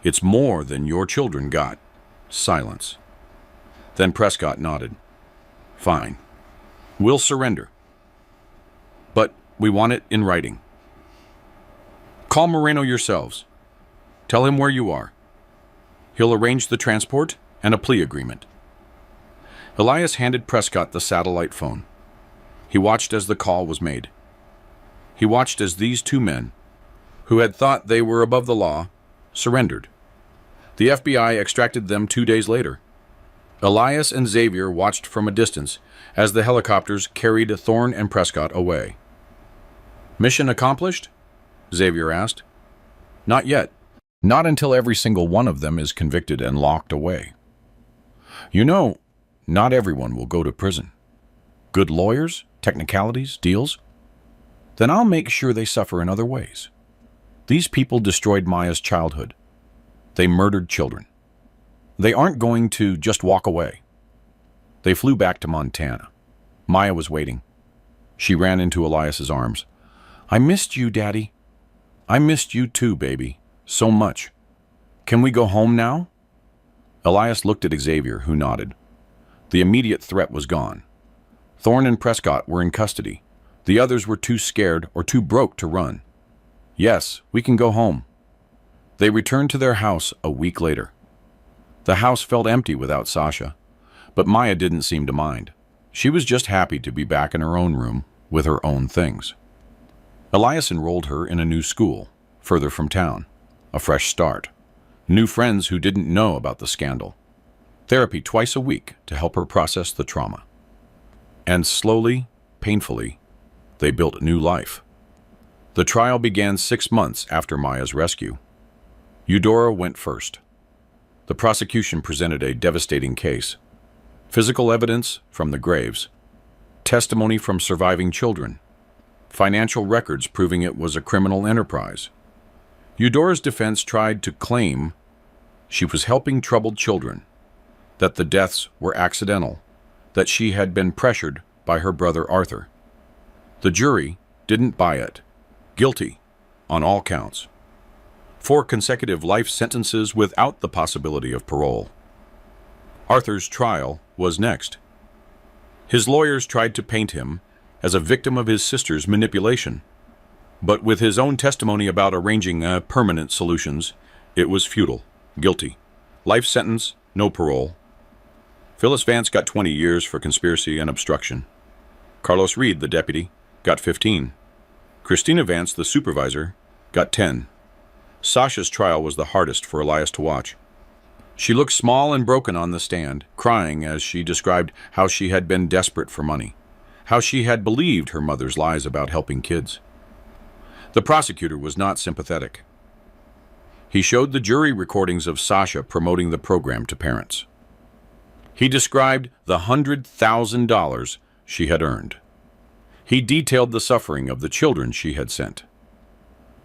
It's more than your children got." Silence. Then Prescott nodded. "Fine. We'll surrender. But we want it in writing. Call Moreno yourselves. Tell him where you are. He'll arrange the transport and a plea agreement." Elias handed Prescott the satellite phone. He watched as the call was made. He watched as these 2 men, who had thought they were above the law, surrendered. The FBI extracted them 2 days later. Elias and Xavier watched from a distance as the helicopters carried Thorne and Prescott away. "Mission accomplished?" Xavier asked. "Not yet. Not until every single one of them is convicted and locked away. You know, not everyone will go to prison. Good lawyers, technicalities, deals? Then I'll make sure they suffer in other ways. These people destroyed Maya's childhood. They murdered children. They aren't going to just walk away. They flew back to Montana. Maya was waiting. She ran into Elias's arms. I missed you, Daddy. I missed you too, baby. So much. Can we go home now? Elias looked at Xavier, who nodded. The immediate threat was gone. Thorne and Prescott were in custody. The others were too scared or too broke to run. Yes, we can go home. They returned to their house a week later. The house felt empty without Sasha, but Maya didn't seem to mind. She was just happy to be back in her own room with her own things. Elias enrolled her in a new school, further from town. A fresh start. New friends who didn't know about the scandal. Therapy twice a week to help her process the trauma. And slowly, painfully, they built a new life. The trial began 6 months after Maya's rescue. Eudora went first. The prosecution presented a devastating case. Physical evidence from the graves. Testimony from surviving children. Financial records proving it was a criminal enterprise. Eudora's defense tried to claim she was helping troubled children, that the deaths were accidental, that she had been pressured by her brother Arthur. The jury didn't buy it. Guilty on all counts. 4 consecutive life sentences without the possibility of parole. Arthur's trial was next. His lawyers tried to paint him as a victim of his sister's manipulation. But with his own testimony about arranging permanent solutions, it was futile. Guilty. Life sentence, no parole. Phyllis Vance got 20 years for conspiracy and obstruction. Carlos Reed, the deputy, got 15. Christina Vance, the supervisor, got 10. Sasha's trial was the hardest for Elias to watch. She looked small and broken on the stand, crying as she described how she had been desperate for money, how she had believed her mother's lies about helping kids. The prosecutor was not sympathetic. He showed the jury recordings of Sasha promoting the program to parents. He described the $100,000 she had earned. He detailed the suffering of the children she had sent.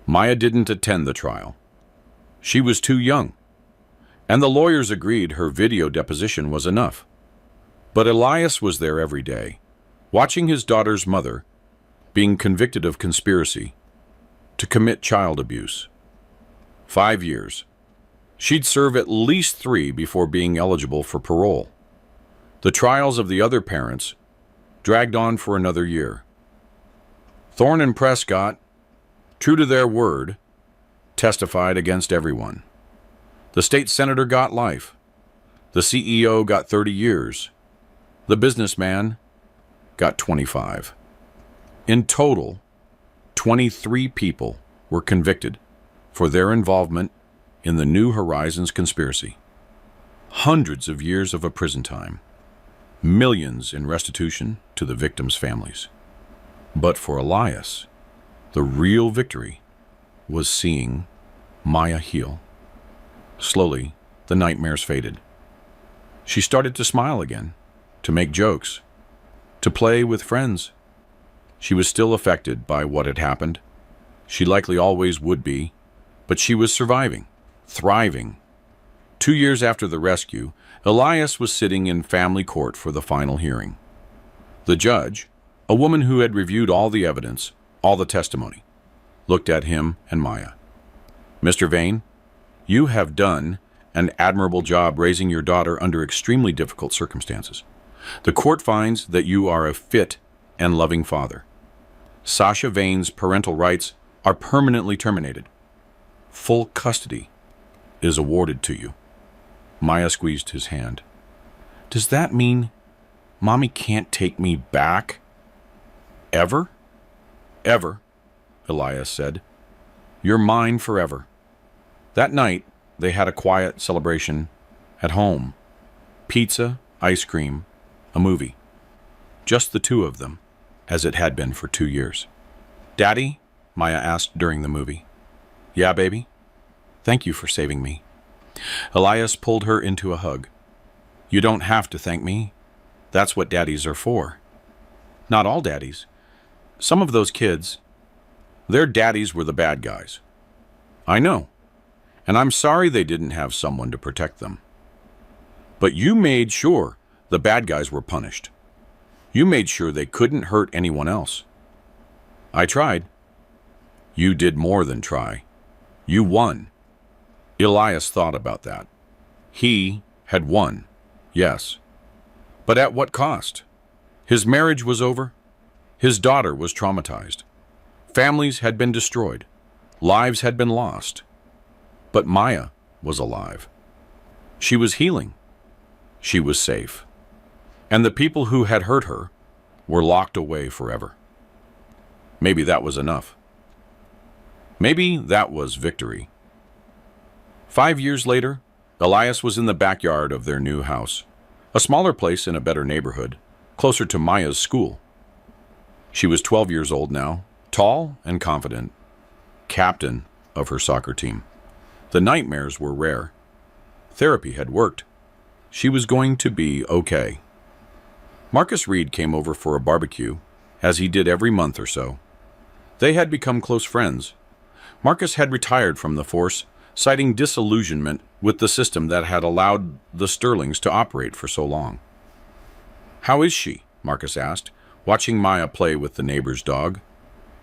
Maya didn't attend the trial. She was too young, and the lawyers agreed her video deposition was enough. But Elias was there every day, watching his daughter's mother being convicted of conspiracy to commit child abuse. 5 years. She'd serve at least 3 before being eligible for parole. The trials of the other parents dragged on for another year. Thorne and Prescott, true to their word, testified against everyone. The state senator got life. The CEO got 30 years. The businessman got 25. In total, 23 people were convicted for their involvement in the New Horizons conspiracy. Hundreds of years of a prison time. Millions in restitution to the victims' families. But for Elias, the real victory was seeing Maya heal. Slowly, the nightmares faded. She started to smile again, to make jokes, to play with friends. She was still affected by what had happened. She likely always would be, but she was surviving, thriving. 2 years after the rescue, Elias was sitting in family court for the final hearing. The judge, a woman who had reviewed all the evidence, all the testimony, looked at him and Maya. Mr. Vane, you have done an admirable job raising your daughter under extremely difficult circumstances. The court finds that you are a fit and loving father. Sasha Vane's parental rights are permanently terminated. Full custody is awarded to you. Maya squeezed his hand. Does that mean Mommy can't take me back? Ever? Ever, Elias said. You're mine forever. That night, they had a quiet celebration at home. Pizza, ice cream, a movie. Just the two of them, as it had been for 2 years. Daddy? Maya asked during the movie. Yeah, baby? Thank you for saving me. Elias pulled her into a hug. You don't have to thank me. That's what daddies are for. Not all daddies. Some of those kids, their daddies were the bad guys. I know. And I'm sorry they didn't have someone to protect them. But you made sure the bad guys were punished. You made sure they couldn't hurt anyone else. I tried. You did more than try. You won. Elias thought about that. He had won, yes. But at what cost? His marriage was over. His daughter was traumatized. Families had been destroyed. Lives had been lost. But Maya was alive. She was healing. She was safe. And the people who had hurt her were locked away forever. Maybe that was enough. Maybe that was victory. 5 years later, Elias was in the backyard of their new house, a smaller place in a better neighborhood, closer to Maya's school. She was 12 years old now, tall and confident, captain of her soccer team. The nightmares were rare. Therapy had worked. She was going to be okay. Marcus Reed came over for a barbecue, as he did every month or so. They had become close friends. Marcus had retired from the force, citing disillusionment with the system that had allowed the Sterlings to operate for so long. "How is she?" Marcus asked, watching Maya play with the neighbor's dog.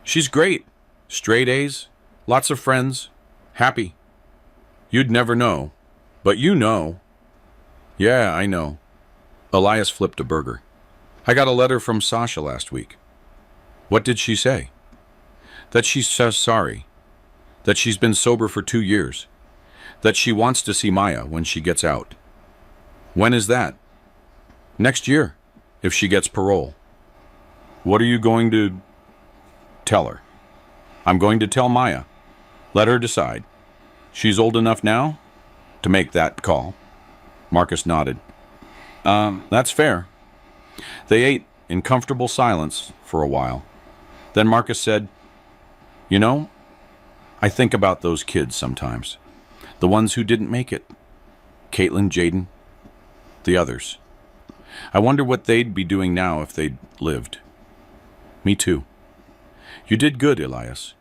"She's great. Straight A's, lots of friends, happy. You'd never know, but you know." "Yeah, I know." Elias flipped a burger. "I got a letter from Sasha last week." "What did she say?" "That she says sorry. That she's been sober for 2 years. That she wants to see Maya when she gets out." "When is that?" "Next year, if she gets parole." "What are you going to tell her?" "I'm going to tell Maya. Let her decide. She's old enough now to make that call." Marcus nodded. That's fair." They ate in comfortable silence for a while. Then Marcus said, "You know, I think about those kids sometimes. The ones who didn't make it. Caitlin, Jaden, the others. I wonder what they'd be doing now if they'd lived." "Me too." "You did good, Elias.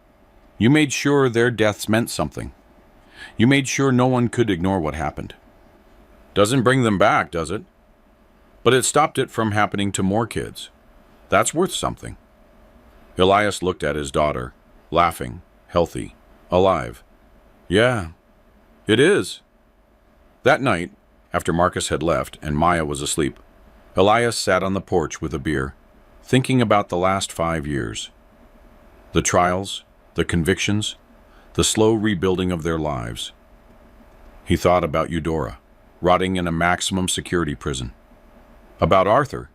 You made sure their deaths meant something. You made sure no one could ignore what happened. Doesn't bring them back, does it? But it stopped it from happening to more kids. That's worth something." Elias looked at his daughter, laughing, healthy, alive. "Yeah, it is." That night, after Marcus had left and Maya was asleep, Elias sat on the porch with a beer, thinking about the last 5 years. The trials, the convictions, the slow rebuilding of their lives. He thought about Eudora, rotting in a maximum security prison. About Arthur,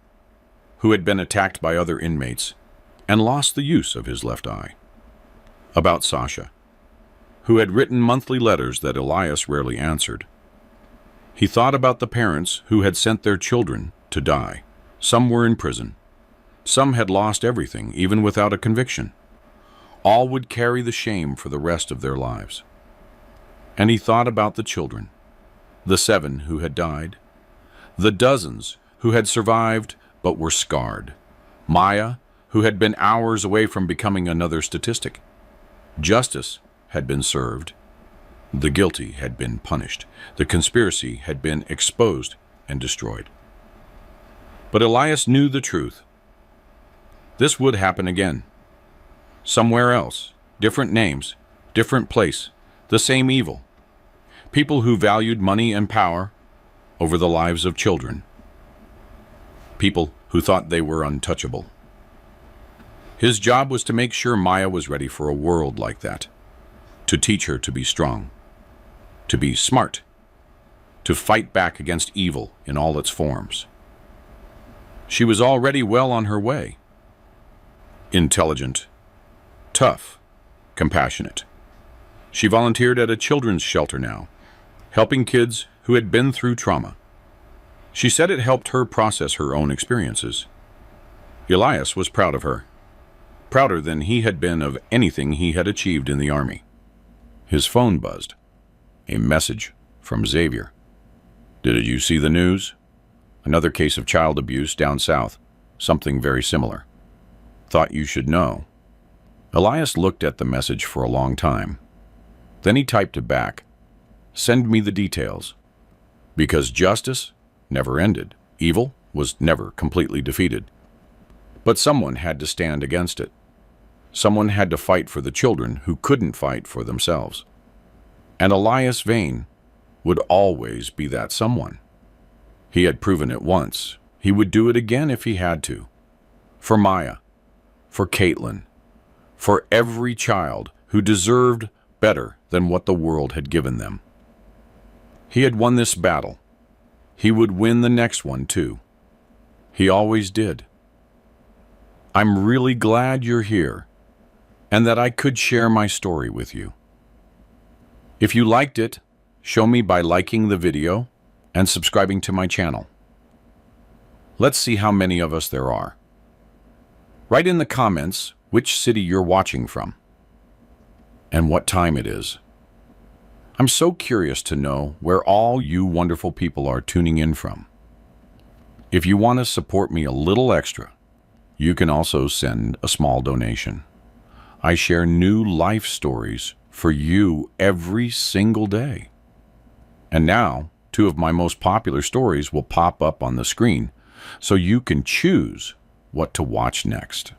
who had been attacked by other inmates and lost the use of his left eye. About Sasha, who had written monthly letters that Elias rarely answered. He thought about the parents who had sent their children to die. Some were in prison. Some had lost everything, even without a conviction. All would carry the shame for the rest of their lives. And he thought about the children, the 7 who had died, the dozens who had survived but were scarred, Maya, who had been hours away from becoming another statistic. Justice had been served. The guilty had been punished. The conspiracy had been exposed and destroyed. But Elias knew the truth. This would happen again. Somewhere else, different names, different place, the same evil. People who valued money and power over the lives of children. People who thought they were untouchable. His job was to make sure Maya was ready for a world like that, to teach her to be strong, to be smart, to fight back against evil in all its forms. She was already well on her way. Intelligent, tough, compassionate. She volunteered at a children's shelter now, helping kids who had been through trauma. She said it helped her process her own experiences. Elias was proud of her, prouder than he had been of anything he had achieved in the Army. His phone buzzed. A message from Xavier. "Did you see the news?" Another case of child abuse down south. Something very similar. Thought you should know. Elias looked at the message for a long time. Then he typed it back. Send me the details. Because justice never ended. Evil was never completely defeated. But someone had to stand against it. Someone had to fight for the children who couldn't fight for themselves. And Elias Vane would always be that someone. He had proven it once. He would do it again if he had to. For Maya, for Caitlin, for every child who deserved better than what the world had given them. He had won this battle. He would win the next one too. He always did. I'm really glad you're here and that I could share my story with you. If you liked it, show me by liking the video and subscribing to my channel. Let's see how many of us there are. Write in the comments which city you're watching from and what time it is. I'm so curious to know where all you wonderful people are tuning in from. If you want to support me a little extra, you can also send a small donation. I share new life stories for you every single day. And now, 2 of my most popular stories will pop up on the screen, so you can choose what to watch next.